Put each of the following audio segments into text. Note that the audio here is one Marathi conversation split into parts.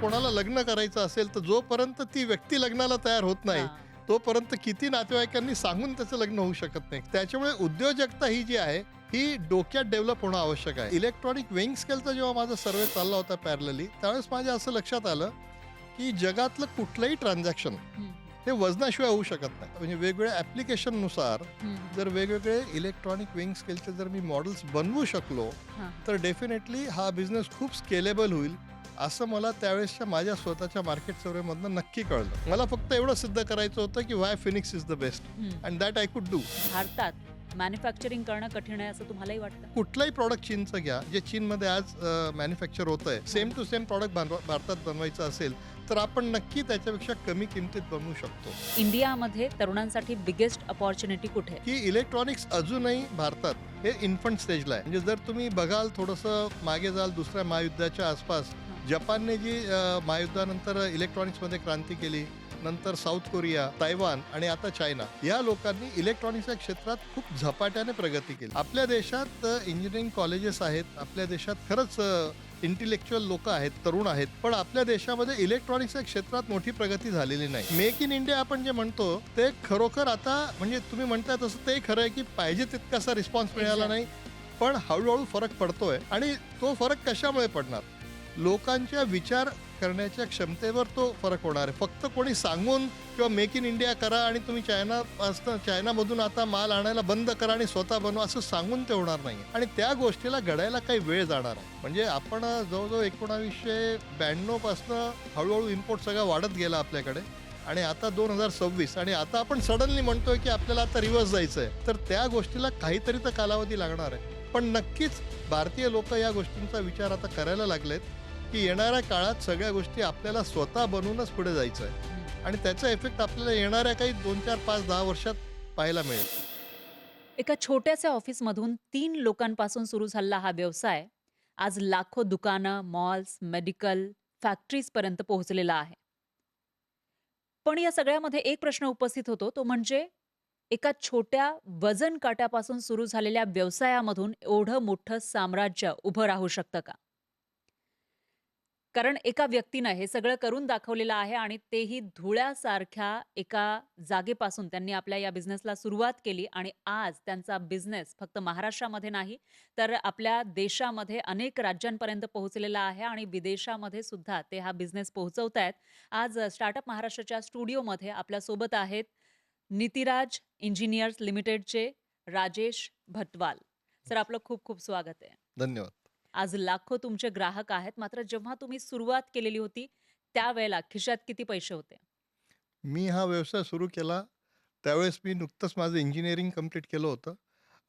कोणाला लग्न करायचं असेल तर जोपर्यंत ती व्यक्ती लग्नाला तयार होत नाही हां. तोपर्यंत किती नातेवाईकांनी सांगून त्याचं लग्न होऊ शकत नाही. त्याच्यामुळे उद्योजकता ही जी आहे ही डोक्यात डेव्हलप होणं आवश्यक आहे. इलेक्ट्रॉनिक वेइंग स्केलचा जेव्हा माझा सर्वे चालला होता पॅरलली, त्यावेळेस माझ्या असं लक्षात आलं की जगातलं कुठलंही ट्रान्झॅक्शन हं, हे वजनाशिवाय होऊ शकत नाही. म्हणजे वेगवेगळ्या ॲप्लिकेशननुसार हं, जर वेगवेगळे इलेक्ट्रॉनिक वेइंग स्केलचे जर मी मॉडेल्स बनवू शकलो हां. तर डेफिनेटली हा बिझनेस खूप स्केलेबल होईल असं मला त्यावेळेसच्या माझ्या स्वतःच्या मार्केट सर्वेमधनं नक्की कळलं. मला फक्त एवढं सिद्ध करायचं होतं की why Phoenix is the best हं. And that I could do. भारतात मॅन्युफॅक्चरिंग करणं कठीण आहे असं तुम्हालाही वाटतं? कुठलाही प्रॉडक्ट चीनचं घ्या जे चीनमध्ये आज मॅन्युफॅक्चर होतं आहे, सेम टू सेम प्रॉडक्ट भारतात बनवायचं असेल तर आपण नक्की त्याच्यापेक्षा कमी किमतीत बनवू शकतो. इंडियामध्ये तरुणांसाठी बिगेस्ट अपॉर्च्युनिटी कुठे आहे? की इलेक्ट्रॉनिक्स अजूनही भारतात हे इन्फंट स्टेजला आहे. म्हणजे जर तुम्ही बघाल थोडंसं मागे जाल दुसऱ्या महायुद्धाच्या आसपास जपानने जी महायुद्धानंतर इलेक्ट्रॉनिक्समध्ये क्रांती केली, नंतर साऊथ कोरिया, तैवान आणि आता चायना या लोकांनी इलेक्ट्रॉनिक्सच्या क्षेत्रात खूप झपाट्याने प्रगती केली. आपल्या देशात इंजिनिअरिंग कॉलेजेस आहेत, आपल्या देशात खरंच इंटेलेक्च्युअल लोक आहेत, तरुण आहेत, पण आपल्या देशामध्ये इलेक्ट्रॉनिक्सच्या क्षेत्रात मोठी प्रगती झालेली नाही. मेक इन इंडिया आपण जे म्हणतो ते खरोखर आता म्हणजे तुम्ही म्हणताय तसं ते खरं आहे की पाहिजे तितकासा रिस्पॉन्स मिळाला नाही, पण हळूहळू फरक पडतोय. आणि तो फरक कशामुळे पडणार? लोकांच्या विचार करण्याच्या क्षमतेवर तो फरक होणार आहे. फक्त कोणी सांगून किंवा मेक इन इंडिया करा आणि तुम्ही चायनामधून आता माल आणायला बंद करा आणि स्वतः बनवा असं सांगून ते होणार नाही. आणि त्या गोष्टीला घडायला काही वेळ जाणार आहे. म्हणजे आपण जवळजवळ 1992 पासनं हळूहळू इम्पोर्ट सगळा वाढत गेला आपल्याकडे आणि आता 2026 आणि आता आपण सडनली म्हणतोय की आपल्याला आता रिव्हर्स जायचं आहे. तर त्या गोष्टीला काहीतरी तर कालावधी लागणार आहे. पण नक्कीच भारतीय लोक या गोष्टींचा विचार आता करायला लागलेत की येणाऱ्या काळात सगळ्या गोष्टी आपल्याला स्वतः बनवूनच पुढे जायचं आहे आणि त्याचा इफेक्ट आपल्याला येणाऱ्या काही 2, 4, 5, 10 वर्षात पाहायला मिळेल. एका छोट्याशा ऑफिसमधून 3 लोकांपासून सुरू झालेला हा व्यवसाय आज लाखो दुकानं, मॉल्स, मेडिकल, फॅक्टरीजपर्यंत पोहोचलेला आहे. पण या सगळ्यामध्ये एक प्रश्न उपस्थित होतो, तो म्हणजे एका छोट्या वजन काट्यापासून सुरू झालेल्या व्यवसायामधून एवढं मोठं साम्राज्य उभं राहू शकतं का? कारण एका व्यक्तीनं हे सगळं करून दाखवलेलं आहे आणि तेही धुळ्यासारख्या एका जागेपासून त्यांनी आपल्या या बिझनेसला सुरुवात केली आणि आज त्यांचा बिझनेस फक्त महाराष्ट्रामध्ये नाही, तर आपल्या देशामध्ये अनेक राज्यांपर्यंत पोहोचलेला आहे आणि विदेशामध्ये सुद्धा ते हा बिझनेस पोहोचवतायत. आज स्टार्टअप महाराष्ट्राच्या स्टुडिओमध्ये आपल्यासोबत आहेत नीतिराज इंजिनियर्स लिमिटेडचे राजेश भटवाल. सर, आपलं खूप खूप स्वागत आहे. धन्यवाद. आज लाखो तुमचे ग्राहक आहेत, मात्र जेव्हा तुम्ही सुरुवात केलेली होती, त्यावेळेला खिशात किती पैसे होते? मी हा व्यवसाय सुरू केला त्यावेळेस मी नुकतंच माझं इंजिनिअरिंग कंप्लीट केलं होतं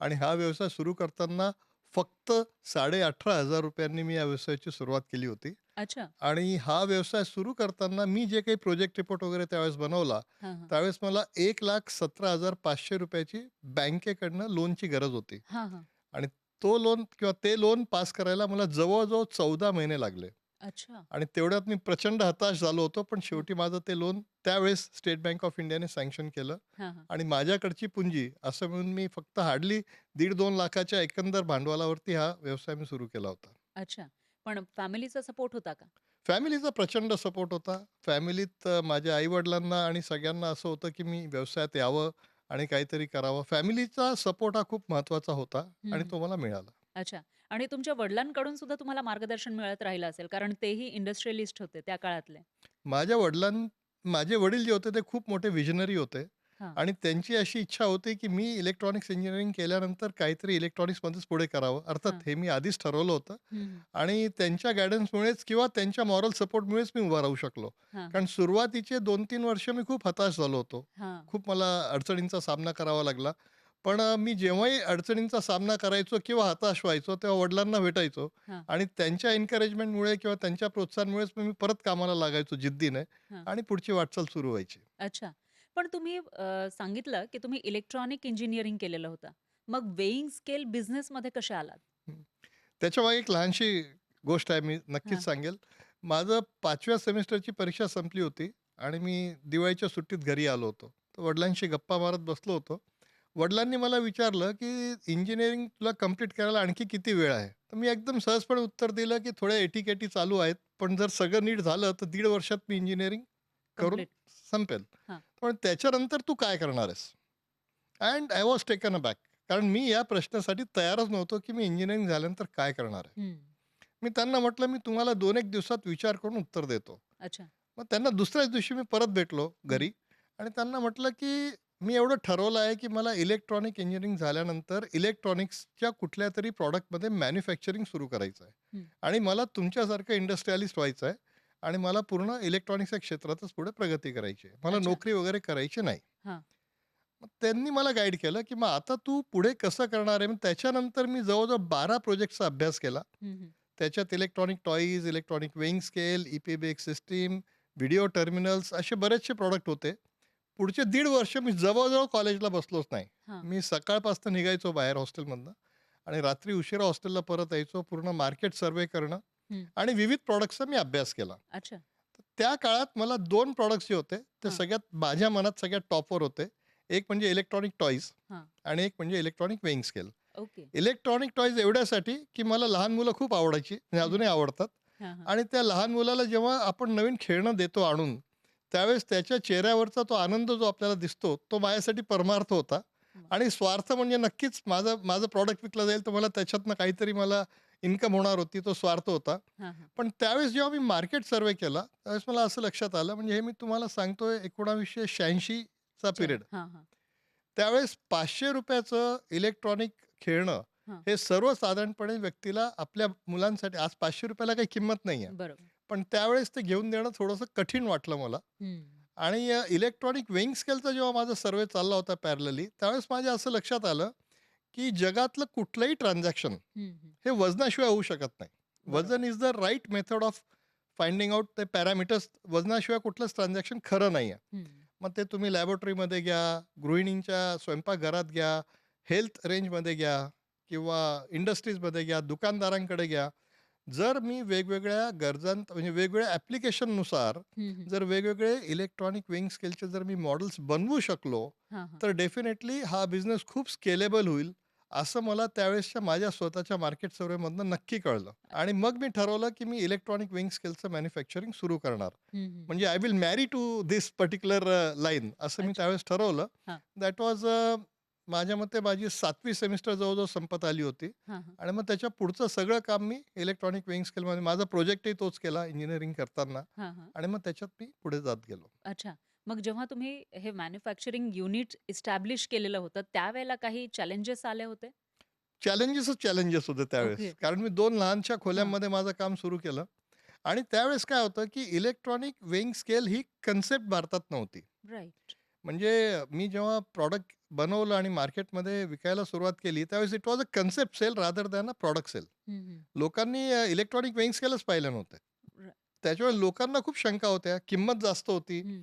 आणि हा व्यवसाय सुरू करताना फक्त ₹18,500 मी या व्यवसायाची सुरुवात केली होती. अच्छा. आणि हा व्यवसाय सुरू करताना मी जे काही प्रोजेक्ट रिपोर्ट वगैरे त्यावेळेस बनवला, हां, हां. त्यावेळेस मला ₹1,17,500 ची बँकेकडनं लोनची गरज होती. हां, हां. आणि तो लोन किंवा ते लोन पास करायला मला जवळ-जवळ 14 महिने लागले. अच्छा. आणि तेवढ्यात मी प्रचंड हताश झालो होतो. पण हां. शेवटी माझं ते लोन त्यावेळेस स्टेट बँक ऑफ इंडियाने सँक्शन केलं हां, हां. आणि माझ्याकडची पुंजी असं म्हणून मी फक्त हार्डली 1.5-2 लाखाच्या एकंदर भांडवलावरती हा व्यवसाय मी सुरू केला होता. अच्छा. पण फॅमिलीचा सपोर्ट होता का? फॅमिलीचा प्रचंड सपोर्ट होता. फॅमिलीत माझ्या आई-वडिलांना आणि सगळ्यांना असं होतं, की मी व्यवसायात यावं आणि काहीतरी करावं. फॅमिलीचा सपोर्ट हा खूप महत्त्वाचा होता हं, आणि हं. तो मला मिळाला. अच्छा. आणि तुमच्या वडिलांकडून सुद्धा तुम्हाला मार्गदर्शन मिळत राहिलं असेल, कारण तेही इंडस्ट्रियलिस्ट होते त्या काळातले. माझ्या माझे वडील जे होते ते खूप मोठे विजनरी होते हां. आणि त्यांची अशी इच्छा होती, की मी इलेक्ट्रॉनिक्स इंजिनिअरिंग केल्यानंतर काहीतरी इलेक्ट्रॉनिक्समध्येच पुढे करावं. अर्थात हां. हे मी आधीच ठरवलं होतं हं, हं. आणि त्यांच्या गाईडन्समुळेच किंवा त्यांच्या मॉरल सपोर्टमुळेच मी उभा राहू शकलो. हां, कारण हां. सुरुवातीचे 2-3 वर्ष मी खूप हताश झालो होतो. हां. खूप मला अडचणींचा सामना करावा लागला. पण मी जेव्हाही अडचणींचा सामना करायचो किंवा हताश व्हायचो, तेव्हा वडिलांना भेटायचो हां. आणि त्यांच्या एन्करेजमेंटमुळे किंवा त्यांच्या प्रोत्साहनामुळेच मी परत कामाला लागायचो जिद्दीने हां. आणि पुढची वाटचाल सुरू व्हायची. अच्छा. पण तुम्ही सांगितलं, की तुम्ही इलेक्ट्रॉनिक इंजिनिअरिंग केलेलं होतं. मग वेइंग स्केल बिझनेसमध्ये कसे आलात? हं. त्याच्यामागे एक लहानशी गोष्ट आहे, मी हां. नक्कीच सांगेल. माझं 5व्या सेमेस्टरची परीक्षा संपली होती आणि मी दिवाळीच्या सुट्टीत घरी आलो होतो. तर वडिलांशी गप्पा मारत बसलो होतो. वडिलांनी मला विचारलं, की "इंजिनिअरिंग तुला कंप्लीट करायला आणखी किती वेळ आहे?" तर मी एकदम सहजपणे उत्तर दिलं, की "थोड्या एटी चालू आहेत, पण जर सगळं नीट झालं तर 1.5 वर्षात मी इंजिनिअरिंग करून कंप्लीट. संपेल. हां. पण त्याच्यानंतर तू काय करणार आहेस? And I was taken aback. कारण मी या प्रश्नासाठी तयारच नव्हतो, की मी इंजिनिअरिंग झाल्यानंतर काय करणार आहे? हं. मी त्यांना म्हटलं, "मी तुम्हाला 2-1 दिवसात विचार करून उत्तर देतो." अच्छा. मग त्यांना दुसऱ्याच दिवशी मी परत भेटलो हं. घरी आणि त्यांना म्हटलं, की "मी एवढं ठरवलं आहे, की मला इलेक्ट्रॉनिक इंजिनिअरिंग झाल्यानंतर इलेक्ट्रॉनिक्सच्या कुठल्यातरी प्रॉडक्टमध्ये मॅन्युफॅक्चरिंग सुरू करायचं आहे हं. आणि मला तुमच्यासारखं इंडस्ट्रियलिस्ट व्हायचं आहे आणि मला पूर्ण इलेक्ट्रॉनिक्सच्या क्षेत्रातच पुढे प्रगती करायची आहे. मला अच्छा. नोकरी वगैरे करायची नाही." हां. मग त्यांनी मला गाईड केलं, की मग आता तू पुढे कसं करणार आहे? मग त्याच्यानंतर मी जवळ-जवळ 12 प्रोजेक्ट्सचा अभ्यास केला. हं, हं. त्याच्यात electronic toys, electronic weighing scale, EPB system, video terminals असे बरेचसे प्रॉडक्ट होते. पुढचे 1.5 वर्ष मी जवळ कॉलेजला बसलोच नाही. हां. मी सकाळपासून निघायचो बाहेर हॉस्टेलमधनं आणि रात्री उशिरा हॉस्टेलला परत यायचो. पूर्ण मार्केट सर्व्हे करणं हं. आणि विविध प्रॉडक्ट्सचा मी अभ्यास केला. अच्छा. तर त्या काळात मला 2 प्रॉडक्ट्स जे होते, ते हां. सगळ्यात माझ्या मनात सगळ्यात टॉपवर होते. एक म्हणजे इलेक्ट्रॉनिक टॉयज हां. आणि एक म्हणजे electronic weighing scale. Okay. Electronic toys एवढ्यासाठी, की मला लहान मुलं खूप आवडायची आणि हं. अजूनही आवडतात. हां, हां. आणि त्या लहान मुलाला जेव्हा आपण नवीन खेळणं देतो आणून, त्यावेळेस त्याच्या चेहऱ्यावरचा तो आनंद जो आपल्याला दिसतो, तो माझ्यासाठी परमार्थ होता. वाह! आणि स्वार्थ म्हणजे नक्कीच माझं माझं प्रॉडक्ट विकलं जाईल, तर मला त्याच्यातनं काहीतरी मला इन्कम होणार होती, तो स्वार्थ होता. हां, हां. पण त्यावेळेस जेव्हा मी मार्केट सर्व्हे केला, त्यावेळेस मला असं लक्षात आलं, म्हणजे हे मी तुम्हाला सांगतोय 1986 चा च्या पिरियड. हां, हां. त्यावेळेस ₹500 इलेक्ट्रॉनिक खेळणं हां. हे सर्वसाधारणपणे व्यक्तीला आपल्या मुलांसाठी आज ₹500 ला काही किंमत नाही आहे. बरोबर. पण त्यावेळेस ते घेऊन देणं थोडंसं कठीण वाटलं मला. हं. आणि इलेक्ट्रॉनिक वेइंग स्केलचा जेव्हा माझा सर्व्हे चालला होता पॅरलली, त्यावेळेस माझ्या असं लक्षात आलं, की जगातलं कुठलंही ट्रान्झॅक्शन हं, हं. हे वजनाशिवाय होऊ शकत नाही. बरोबर. वजन is the right method of finding out ते पॅरामीटर्स. वजनाशिवाय कुठलंच ट्रान्झॅक्शन खरं नाही आहे. हं. मग ते तुम्ही लॅबोरेटरीमध्ये घ्या, गृहिणींच्या स्वयंपाकघरात घ्या, हेल्थ रेंजमध्ये घ्या किंवा इंडस्ट्रीजमध्ये घ्या, दुकानदारांकडे घ्या. जर मी वेगवेगळ्या गरजांत म्हणजे वेगवेगळ्या ॲप्लिकेशननुसार हं, हं. जर वेगवेगळे इलेक्ट्रॉनिक वेइंग स्केलचे जर मी मॉडेल्स बनवू शकलो, हां, हां. तर डेफिनेटली हा बिझनेस खूप स्केलेबल होईल, असं मला त्यावेळेसच्या माझ्या स्वतःच्या मार्केट सर्व्हेमधनं नक्की कळलं. आणि मग मी ठरवलं, की मी इलेक्ट्रॉनिक वेइंग स्केलचं मॅन्युफॅक्चरिंग सुरू करणार. हं, हं. म्हणजे आय विल मॅरी टू धिस पर्टिक्युलर लाईन असं मी अच्छा. त्यावेळेस ठरवलं. हां. दॅट वॉज माझ्या मते माझी 7वी सेमिस्टर जवळ-जवळ संपत आली होती. हां, हां. आणि मग त्याच्या पुढचं सगळं काम मी इलेक्ट्रॉनिक वेइंग स्केलमध्ये माझा प्रोजेक्टही तोच केला इंजिनिअरिंग करताना. हां, हां. आणि मग त्याच्यात मी पुढे जात गेलो. अच्छा. मग जेव्हा तुम्ही हे मॅन्युफॅक्चरिंग युनिट इस्टॅब्लिश केलेलं होतं, त्यावेळेला काही चॅलेंजेस आले होते? चॅलेंजेस होते त्यावेळेस. ओके. कारण मी 2 लहानशा हां. खोल्यांमध्ये माझं काम सुरू केलं. आणि त्यावेळेस काय होतं, की इलेक्ट्रॉनिक वेइंग स्केल ही कन्सेप्ट भारतात नव्हती. राइट. म्हणजे मी जेव्हा प्रॉडक्ट बनवलं आणि मार्केटमध्ये विकायला सुरुवात केली, त्यावेळेस it was a concept sale rather than a product sale. हं, हं. लोकांनी इलेक्ट्रॉनिक वेइंग स्केलच पाहिलं नव्हतं. र त्याच्यामुळे लोकांना खूप शंका होत्या. किंमत जास्त होती. हं.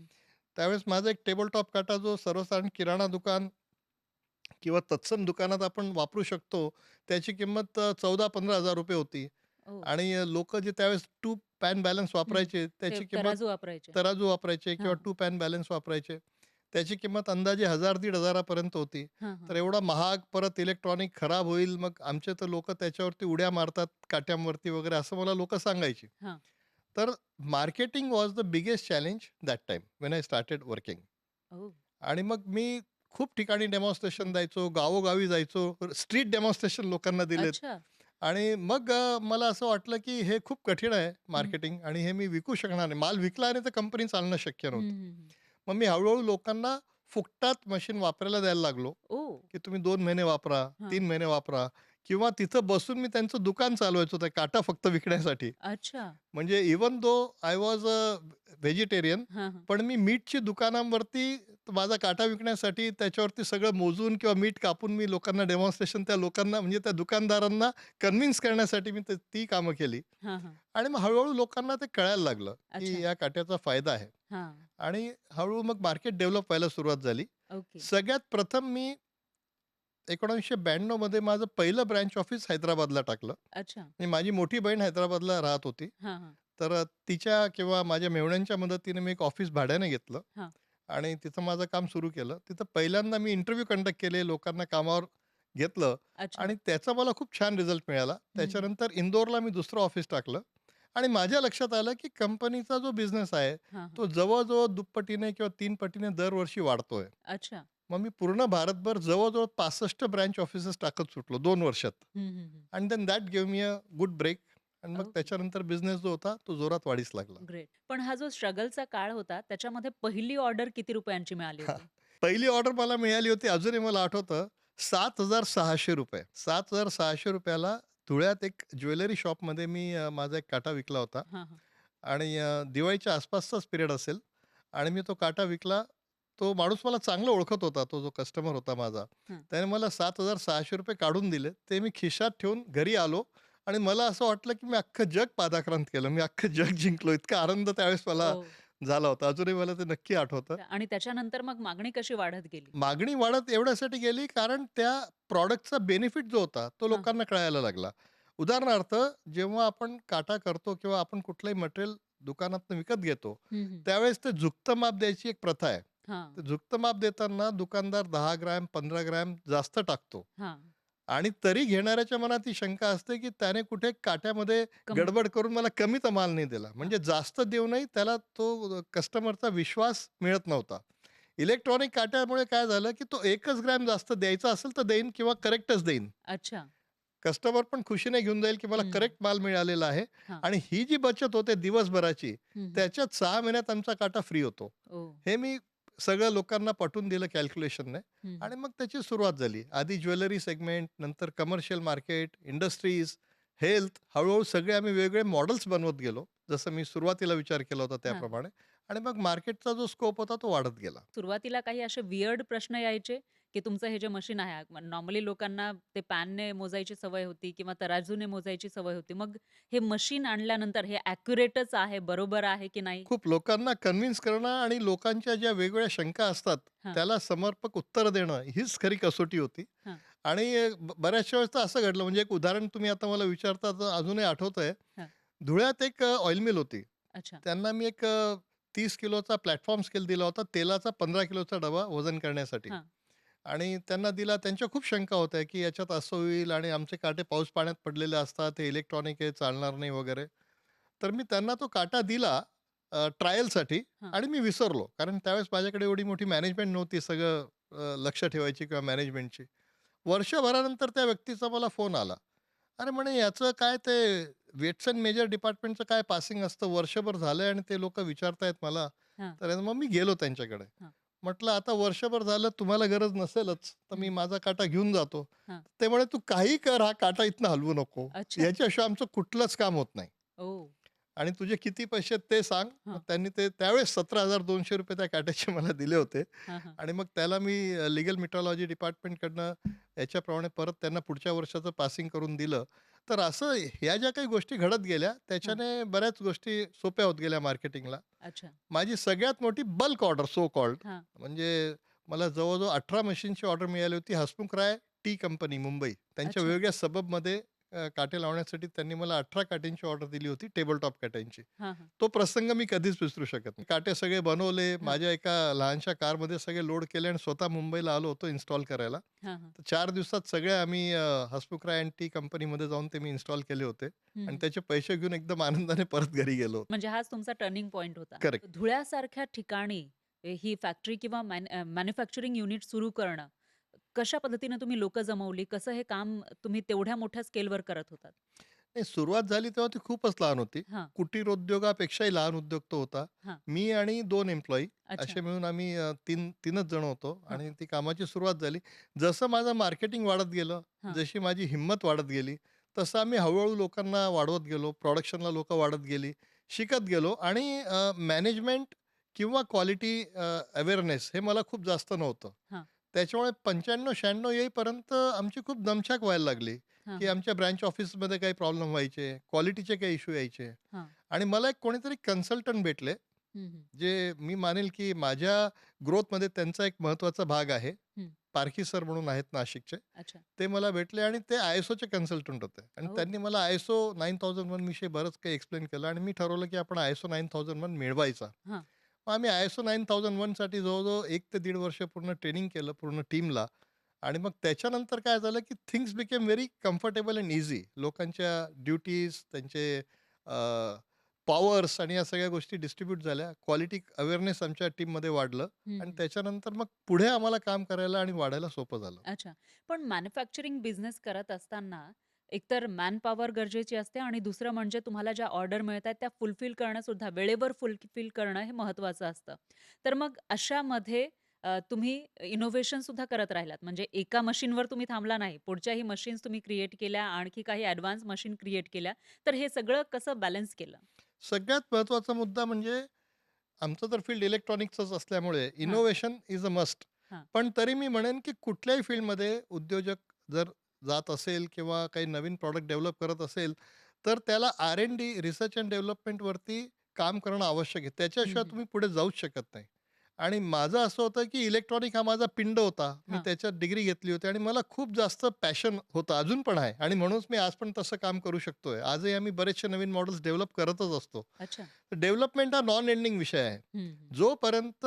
त्यावेळेस माझा एक टेबल टॉप काटा जो सर्वसाधारण किराणा दुकान किंवा तत्सम दुकानात आपण वापरू शकतो, त्याची किंमत ₹14,000-15,000 होती. ओह! आणि लोकं जे त्यावेळेस टू पॅन बॅलन्स हं. वापरायचे, ते त्याची किंमत तराजू वापरायचे. तराजू वापरायचे किंवा हां. टू पॅन बॅलन्स वापरायचे. त्याची किंमत अंदाजे 1000-1500 पर्यंत होती. हां, तर हां. एवढा महाग, परत इलेक्ट्रॉनिक खराब होईल, मग आमचे तर लोकं त्याच्यावरती उड्या मारतात काट्यांवरती वगैरे, असं मला लोकं सांगायची. हां. तर marketing was the biggest challenge that time when I started working. Oh! आणि मग मी खूप ठिकाणी डेमॉन्स्ट्रेशन हं. द्यायचो, गावोगावी जायचो, स्ट्रीट डेमॉन्स्ट्रेशन लोकांना दिलेत. अच्छा. आणि मग मला असं वाटलं, की हे खूप कठीण आहे हं. मार्केटिंग आणि हे मी विकू शकणार नाही. माल विकला नाही तर कंपनी चालणं शक्य हं, नव्हतं. हं, हं. मग मी हळू लोकांना फुकटात मशीन वापरायला द्यायला लागलो, ओह! की तुम्ही 2 महिने वापरा, हां. 3 महिने वापरा किंवा तिथं बसून मी त्यांचं दुकान चालवायचो त्या काटा फक्त विकण्यासाठी. अच्छा. म्हणजे even though I was a vegetarian, हां, हां. पण मी मीठची दुकानांवरती माझा काटा विकण्यासाठी त्याच्यावरती सगळं मोजून किंवा मीठ कापून मी लोकांना डेमॉन्स्ट्रेशन त्या लोकांना म्हणजे त्या दुकानदारांना कन्व्हिन्स करण्यासाठी मी ती कामं केली. हां, हां. आणि मग हळू लोकांना ते कळायला लागलं, की अच्छा. या काट्याचा फायदा आहे. हां. आणि हळू मग मार्केट डेव्हलप व्हायला सुरुवात झाली. ओके. सगळ्यात प्रथम मी 1992 मध्ये माझं पहिलं ब्रँच ऑफिस हैदराबादला टाकलं. अच्छा. आणि माझी मोठी बहीण हैदराबादला राहत होती. हां, हां. तर तिच्या किंवा माझ्या मेव्हण्यांच्या मदतीने मी एक ऑफिस भाड्याने घेतलं हां. आणि तिथं माझं काम सुरू केलं. तिथं पहिल्यांदा मी इंटरव्ह्यू कंडक्ट केले, लोकांना कामावर घेतलं अच्छा. आणि त्याचा मला खूप छान रिझल्ट मिळाला. हं, हं. त्याच्यानंतर इंदोरला मी दुसरं ऑफिस टाकलं आणि माझ्या लक्षात आलं, की कंपनीचा जो बिझनेस आहे, हां, हां. तो जवळ-जवळ दुप्पटीने किंवा 3 पटीने दरवर्षी वाढतोय. अच्छा. मग मी पूर्ण भारतभर जवळ-जवळ 65 ब्रांच ऑफिसेस टाकत सुटलो 2 वर्षात. हं, हं, हं. And then that give me a good break आणि मग ओके. त्याच्यानंतर बिझनेस जो होता, तो जोरात वाढीस लागला. ग्रेट. पण हा जो स्ट्रगलचा काळ होता, त्याच्यामध्ये पहिली ऑर्डर किती रुपयांची मिळाली हां. होती? पहिली ऑर्डर मला मिळाली होती अजूनही मला आठवतं ₹7,600 ₹7,600 ला धुळ्यात एक ज्वेलरी शॉपमध्ये मी माझा एक काटा विकला होता हां, हां. आणि दिवाळीच्या आसपासचाच पिरियड असेल आणि मी तो काटा विकला. तो माणूस मला चांगला ओळखत होता, तो जो कस्टमर होता माझा. हं. त्याने मला ₹7,600 काढून दिले. ते मी खिशात ठेवून घरी आलो आणि मला असं वाटलं, की मी अख्खं जग पादाक्रांत केलं. मी अख्खं जग जिंकलो. इतका आनंद त्यावेळेस मला ओह! झाला होता. अजूनही मला ते नक्की आठवतं. आणि त्याच्यानंतर मग मागणी कशी वाढत गेली? मागणी वाढत एवढ्यासाठी गेली कारण त्या प्रॉडक्टचा बेनिफिट जो होता तो हां. लोकांना कळायला लागला. उदाहरणार्थ जेव्हा आपण काटा करतो किंवा आपण कुठलंही मटेरियल दुकानातनं विकत घेतो, हं, हं. त्यावेळेस ते झुकतं माप द्यायची एक प्रथा आहे. हां, ते झुकतं माप देताना दुकानदार 10 ग्रॅम, 15 ग्रॅम जास्त टाकतो हां. आणि तरी घेणाऱ्याच्या मनात ही शंका असते, की त्याने कुठे काट्यामध्ये कमी. गडबड करून मला कमी तर माल नाही दिला. हां, म्हणजे जास्त देऊनही त्याला तो कस्टमरचा विश्वास मिळत नव्हता. इलेक्ट्रॉनिक काट्यामुळे काय झालं, की तो 1च ग्रॅम जास्त द्यायचा असेल तर देईन किंवा करेक्टच देईन. अच्छा. कस्टमर पण खुशीने घेऊन जाईल, की मला हं. करेक्ट माल मिळालेला आहे हां. आणि ही जी बचत होते दिवसभराची, हं, हं. त्याच्यात 6 महिन्यात आमचा काटा फ्री होतो. ओह! हे मी सगळं लोकांना पटवून दिलं कॅल्क्युलेशनने हं, हं. आणि मग त्याची सुरुवात झाली. आधी ज्वेलरी सेगमेंट, नंतर कमर्शियल मार्केट, इंडस्ट्रीज, हेल्थ, हळू सगळे आम्ही वेगवेगळे मॉडेल्स बनवत गेलो. जसं मी सुरुवातीला विचार केला होता हां, हां. त्याप्रमाणे आणि मग मार्केटचा जो स्कोप होता तो वाढत गेला. सुरुवातीला काही असे वियर्ड प्रश्न यायचे, की तुमचं हे जे मशीन आहे, नॉर्मली लोकांना ते पॅनने मोजायची सवय होती किंवा तराजूने मोजायची सवय होती. मग हे मशीन आणल्यानंतर हे ॲक्युरेटच आहे, बरोबर आहे की नाही? खूप लोकांना कन्व्हिन्स करणं आणि लोकांच्या ज्या वेगवेगळ्या शंका असतात, हां, त्याला समर्पक उत्तरं देणं हीच खरी कसोटी होती. हां, आणि बऱ्याचशा वेळेस तर असं घडलं म्हणजे एक उदाहरण तुम्ही आता मला विचारता तर अजूनही आठवतंय. हां. धुळ्यात एक ऑइल मिल होती. अच्छा. त्यांना मी एक 30 किलोचा प्लॅटफॉर्म स्केल दिला होता. तेलाचा 15 किलोचा डबा वजन करण्यासाठी. हां, आणि त्यांना दिला. त्यांच्या खूप शंका होत्या, की याच्यात असं होईल आणि आमचे काटे पाऊस पाण्यात पडलेले असतात. हे इलेक्ट्रॉनिक आहे, चालणार नाही वगैरे. तर मी त्यांना तो काटा दिला ट्रायलसाठी हां. आणि मी विसरलो. कारण त्यावेळेस माझ्याकडे एवढी मोठी मॅनेजमेंट नव्हती सगळं लक्ष ठेवायची किंवा मॅनेजमेंटची. वर्षभरानंतर त्या व्यक्तीचा मला फोन आला. अरे म्हणे याचं काय ते वेट्स एंड मेजर डिपार्टमेंटचं काय पासिंग असतं वर्षभर झालंय आणि ते लोकं विचारतायत मला. हां, तर मग मी गेलो त्यांच्याकडे. हां. म्हटलं आता वर्षभर झालं तुम्हाला गरज नसेलच, तर मी हं. माझा काटा घेऊन जातो. हां. ते म्हणे, "तू काहीही कर, हा काटा इथनं हलवू नको. अच्छा. याच्याशिवाय आमचं कुठलंच काम होत नाही ओह! आणि तुझे किती पैसे आहेत ते सांग." मग हां, त्यांनी ते त्यावेळेस ₹17,200 त्या काट्याचे मला दिले होते हां, हां. आणि मग त्याला मी लीगल मेट्रोलॉजी डिपार्टमेंटकडनं याच्याप्रमाणे परत त्यांना पुढच्या वर्षाचं पासिंग करून दिलं. तर असं ह्या ज्या काही गोष्टी घडत गेल्या, हां. त्याच्याने बऱ्याच गोष्टी सोप्या होत गेल्या मार्केटिंगला. अच्छा. माझी सगळ्यात मोठी बल्क ऑर्डर सो कॉल्ड हां. म्हणजे मला जवळ-जवळ 18 मशीनची ऑर्डर मिळाली होती. हसमुख राय टी कंपनी मुंबई. त्यांच्या अच्छा. वेगवेगळ्या सबअबमध्ये काटे लावण्यासाठी त्यांनी मला 18 काट्यांची ऑर्डर दिली होती, टेबल टॉप काट्यांची. हां, हां. तो प्रसंग मी कधीच विसरू शकत नाही. काटे सगळे बनवले, हां. माझ्या एका लहानशा कारमध्ये सगळे लोड केले आणि स्वतः मुंबईला आलो होतो इन्स्टॉल करायला. हां, हां. तर 4 दिवसात सगळे आम्ही हसमुख राय अँड टी कंपनीमध्ये जाऊन ते मी इन्स्टॉल केले होते हं, आणि हं. त्याचे पैसे घेऊन एकदम आनंदाने परत घरी गेलो. म्हणजे हाच तुमचा टर्निंग पॉइंट होता. करेक्ट. धुळ्यासारख्या ठिकाणी ही फॅक्टरी किंवा मॅन्युफॅक्चरिंग युनिट सुरू करणं, कशा पद्धतीने तुम्ही लोकं जमवली? कसं हे काम तुम्ही तेवढ्या मोठ्या स्केलवर करत होतात? नाही, सुरुवात झाली तेव्हा ती खूपच लहान होती. हां, कुटीर उद्योगापेक्षाही लहान उद्योग तो होता. हां. मी आणि 2 एम्प्लॉयी अच्छा. असे मिळून आम्ही 3च जण होतो हां, आणि ती कामाची सुरुवात झाली. जसं माझं मार्केटिंग वाढत गेलं, हां, जशी माझी हिंमत वाढत गेली, तसं आम्ही हळू लोकांना वाढवत गेलो. प्रोडक्शनला लोकं वाढत गेली, शिकत गेलो आणि मॅनेजमेंट किंवा क्वालिटी अवेअरनेस हे मला खूप जास्त नव्हतं. हां, त्याच्यामुळे 95-96 येईपर्यंत आमची खूप दमछाक व्हायला लागली. हां, की हां, आमच्या ब्रांच ऑफिसमध्ये काही प्रॉब्लेम व्हायचे, क्वालिटीचे काही इश्यू यायचे हां. आणि मला एक कोणीतरी कन्सल्टंट भेटले, हं, हं, जे मी मानेल की माझ्या ग्रोथमध्ये त्यांचा एक महत्त्वाचा भाग आहे. हं. पारखी सर म्हणून आहेत नाशिकचे. अच्छा. ते मला भेटले आणि ते ISOचे कन्सल्टंट होते आणि ओह! त्यांनी मला ISO 9001 विषयी बरंच काही एक्सप्लेन केलं आणि मी ठरवलं की आपण ISO 9001 मिळवायचा. हां, मग आम्ही ISO 9001 साठी जवळ-जवळ 1 ते दीड वर्ष पूर्ण ट्रेनिंग केलं पूर्ण टीमला आणि मग त्याच्यानंतर काय झालं, की things became very comfortable and easy. लोकांच्या ड्युटीज, त्यांचे पॉवर्स आणि या सगळ्या गोष्टी डिस्ट्रीब्यूट झाल्या. क्वालिटी अवेअरनेस आमच्या टीममध्ये वाढलं हं, आणि हं. त्याच्यानंतर मग पुढे आम्हाला काम करायला आणि वाढायला सोपं झालं. अच्छा. पण मॅन्युफॅक्चरिंग बिझनेस करत असताना एकतर मॅनपॉवर गरजेची असते आणि दुसरं म्हणजे तुम्हाला ज्या ऑर्डर मिळतायत त्या फुलफिल करणं सुद्धा वेळेवर फुलफिल करणं हे महत्त्वाचं असतं. तर मग अशामध्ये तुम्ही इनोव्हेशन सुद्धा करत राहिलात. म्हणजे एका मशीनवर तुम्ही थांबला नाही. पुढच्याही मशीन्स तुम्ही क्रिएट केल्या, आणखी काही ॲडव्हान्स मशीन क्रिएट केल्या. तर हे सगळं कसं बॅलन्स केलं? सगळ्यात महत्त्वाचा मुद्दा म्हणजे आमचं तर फील्ड इलेक्ट्रॉनिक्सच असल्यामुळे हां, इनोव्हेशन इज अ मस्ट. हां. पण तरी मी म्हणेन की कुठल्याही फील्डमध्ये उद्योजक जर जात असेल किंवा काही नवीन प्रॉडक्ट डेव्हलप करत असेल, तर त्याला R&D रिसर्च अँड डेव्हलपमेंटवरती काम करणं आवश्यक आहे. हं, त्याच्याशिवाय हं. तुम्ही पुढे जाऊच शकत नाही. आणि माझं असं होतं की इलेक्ट्रॉनिक हा माझा पिंड होता. मी हां. त्याच्यात डिग्री घेतली होती आणि मला खूप जास्त पॅशन होतं, अजून पण आहे आणि म्हणूनच मी आज पण तसं काम करू शकतोय. आजही आम्ही बरेचसे नवीन मॉडेल्स डेव्हलप करतच असतो. अच्छा. डेव्हलपमेंट हा नॉन एंडिंग विषय आहे. हं, हं. जोपर्यंत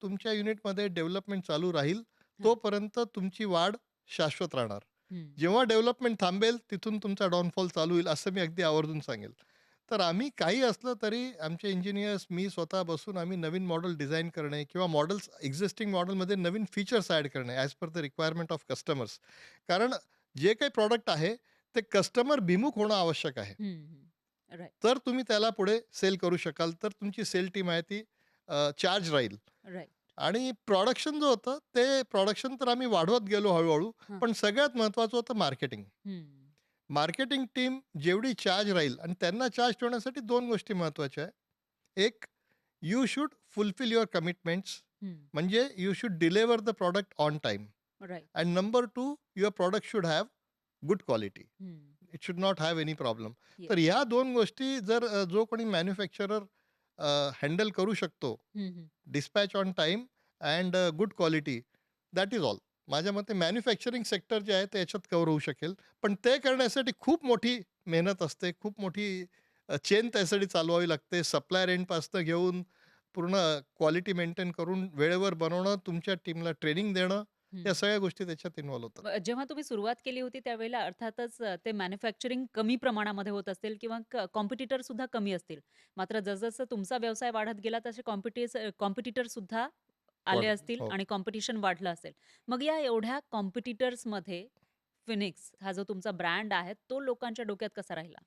तुमच्या युनिटमध्ये डेव्हलपमेंट चालू राहील, हां. तोपर्यंत तुमची वाढ शाश्वत राहणार. हं. जेव्हा डेव्हलपमेंट थांबेल, तिथून तुमचा डाउनफॉल चालू होईल, असं मी अगदी आवर्जून सांगेल. तर आम्ही काही असलं तरी आमचे इंजिनिअर्स, मी स्वतः बसून आम्ही नवीन मॉडेल डिझाइन करणे किंवा मॉडेल्स एक्झिस्टिंग मॉडेलमध्ये नवीन फीचर्स ॲड करणे as per the requirement of customers. कारण जे काही प्रॉडक्ट आहे, ते कस्टमर भिमुख होणं आवश्यक आहे. हं, हं. राइट, तर तुम्ही त्याला पुढे सेल करू शकाल. तर तुमची सेल टीम आहे ती चार्ज राहील. राइट. आणि प्रोडक्शन जो होतं, ते प्रोडक्शन तर आम्ही वाढवत गेलो हळू-हळू. हां. पण सगळ्यात महत्त्वाचं होतं मार्केटिंग. हं. मार्केटिंग टीम जेवढी चार्ज राहील आणि त्यांना चार्ज ठेवण्यासाठी 2 गोष्टी महत्त्वाच्या आहेत. एक, you should fulfil your commitments. हं. म्हणजे you should deliver the product on time. Right. And number 2, your product should have good quality. हं. It should not have any problem. Yes. तर ह्या 2 गोष्टी जर जो कोणी मॅन्युफॅक्चरर हँडल करू शकतो, हं, हं. Dispatch on time and good quality, that is all. माझ्या मते मॅन्युफॅक्चरिंग सेक्टर जे आहे ते याच्यात कव्हर होऊ शकेल. पण ते करण्यासाठी खूप मोठी मेहनत असते, खूप मोठी चेन त्यासाठी चालवावी लागते. सप्लायर एंडपासनं घेऊन पूर्ण क्वालिटी मेंटेन करून वेळेवर बनवणं, तुमच्या टीमला ट्रेनिंग देणं, या हं. सगळ्या गोष्टी त्याच्यात इन्व्हॉल्व होतात. जेव्हा तुम्ही सुरुवात केली होती त्यावेळेला अर्थातच ते मॅन्युफॅक्चरिंग कमी प्रमाणामध्ये होत असतील किंवा कॉम्पिटिटर सुद्धा कमी असतील. मात्र जसं तुमचा व्यवसाय वाढत गेला तसे कॉम्पिटिटर सुद्धा आले वाढ असतील हो. आणि कॉम्पिटिशन वाढलं असेल. मग या एवढ्या कॉम्पिटिटर्समध्ये फिनिक्स हा जो तुमचा ब्रँड आहे, तो लोकांच्या डोक्यात कसा राहिला?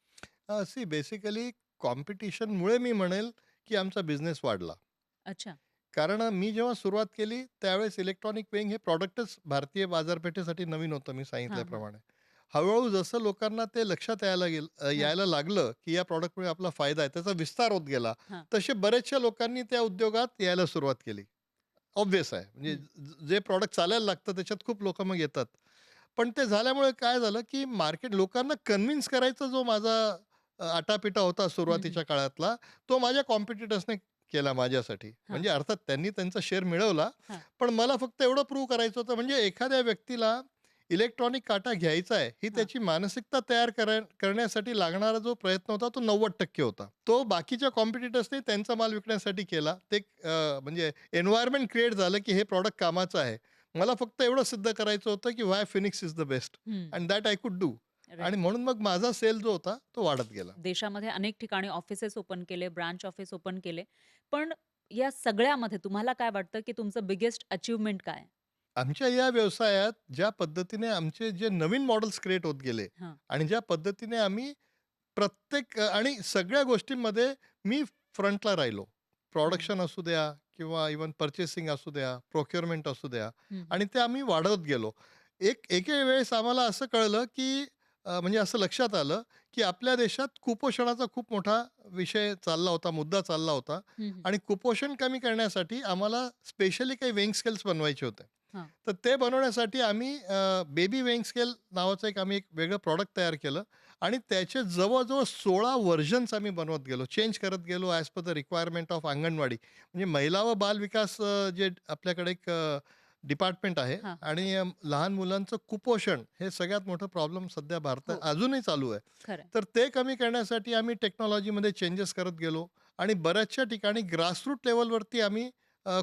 सी बेसिकली कॉम्पिटिशनमुळे मी म्हणेल, की आमचा बिझनेस वाढला. अच्छा. कारण मी जेव्हा सुरुवात केली त्यावेळेस इलेक्ट्रॉनिक वेइंग हे प्रॉडक्टच भारतीय बाजारपेठेसाठी नवीन होतं, मी हां, हां. सांगितल्याप्रमाणे. हळू-हळू जसं लोकांना ते लक्षात हां, यायला लागलं, की या प्रॉडक्टमुळे आपला फायदा आहे, त्याचा विस्तार होत गेला. हां. तसे बऱ्याचशा लोकांनी त्या उद्योगात यायला सुरुवात केली. ऑब्व्हियस आहे. म्हणजे हं. जे प्रॉडक्ट चालायला लागतं त्याच्यात खूप लोकं मग येतात. पण ते झाल्यामुळे काय झालं, की मार्केट लोकांना कन्व्हिन्स करायचा जो माझा आटापिटा होता हं, हं. सुरुवातीच्या काळातला, तो माझ्या कॉम्पिटिटर्सने केला माझ्यासाठी. हां, म्हणजे अर्थात त्यांनी त्यांचा शेअर मिळवला, हां, पण मला फक्त एवढं प्रूव्ह करायचं होतं. म्हणजे एखाद्या व्यक्तीला इलेक्ट्रॉनिक काटा घ्यायचा आहे, ही हां. त्याची मानसिकता तयार करण्यासाठी लागणारा जो प्रयत्न होता, तो 90% होता. तो बाकीच्या कॉम्पिटिटर्सनी त्यांचा माल विकण्यासाठी केला. ते म्हणजे एन्व्हायर्नमेंट क्रिएट झालं, की हे प्रॉडक्ट कामाचं आहे. मला फक्त एवढं सिद्ध करायचं होतं, की व्हाय फिनिक्स इज द बेस्ट हं. And that I could do. आणि राइट. म्हणून मग माझा सेल जो होता, तो वाढत गेला. देशामध्ये अनेक ठिकाणी ऑफिसेस ओपन केले, ब्रांच ऑफिस ओपन केले. पण या सगळ्यामध्ये तुम्हाला काय वाटतं, की तुमचं बिगेस्ट अचीव्हमेंट काय आहे? आमच्या या व्यवसायात ज्या पद्धतीने आमचे जे नवीन मॉडेल्स क्रिएट होत गेले हां. आणि ज्या पद्धतीने आम्ही प्रत्येक आणि सगळ्या गोष्टींमध्ये मी फ्रंटला राहिलो. हं. प्रोडक्शन असू द्या किंवा इव्हन पर्चेसिंग असू द्या, प्रोक्युअरमेंट असू द्या हं, हं. आणि ते आम्ही वाढवत गेलो. एके वेळेस आम्हाला असं कळलं, की म्हणजे असं लक्षात आलं, की आपल्या देशात कुपोषणाचा खूप मोठा विषय चालला होता, मुद्दा चालला होता हं, हं. आणि कुपोषण कमी करण्यासाठी आम्हाला स्पेशली काही वेइंग स्केल्स बनवायचे होते. हां. तर ते बनवण्यासाठी आम्ही बेबी वेइंग स्केल नावाचं एक वेगळं प्रॉडक्ट तयार केलं आणि त्याचे जवळ-जवळ 16 व्हर्जन्स आम्ही बनवत गेलो. चेंज करत गेलो as per the requirement of anganwadi. म्हणजे महिला व बालविकास जे आपल्याकडे एक डिपार्टमेंट आहे हां, हां. आणि लहान मुलांचं कुपोषण हे सगळ्यात मोठं प्रॉब्लेम सध्या भारतात हो. अजूनही चालू आहे. खरं आहे. तर ते कमी करण्यासाठी आम्ही टेक्नॉलॉजीमध्ये चेंजेस करत गेलो आणि बऱ्याचशा ठिकाणी ग्रासरूट लेव्हलवरती आम्ही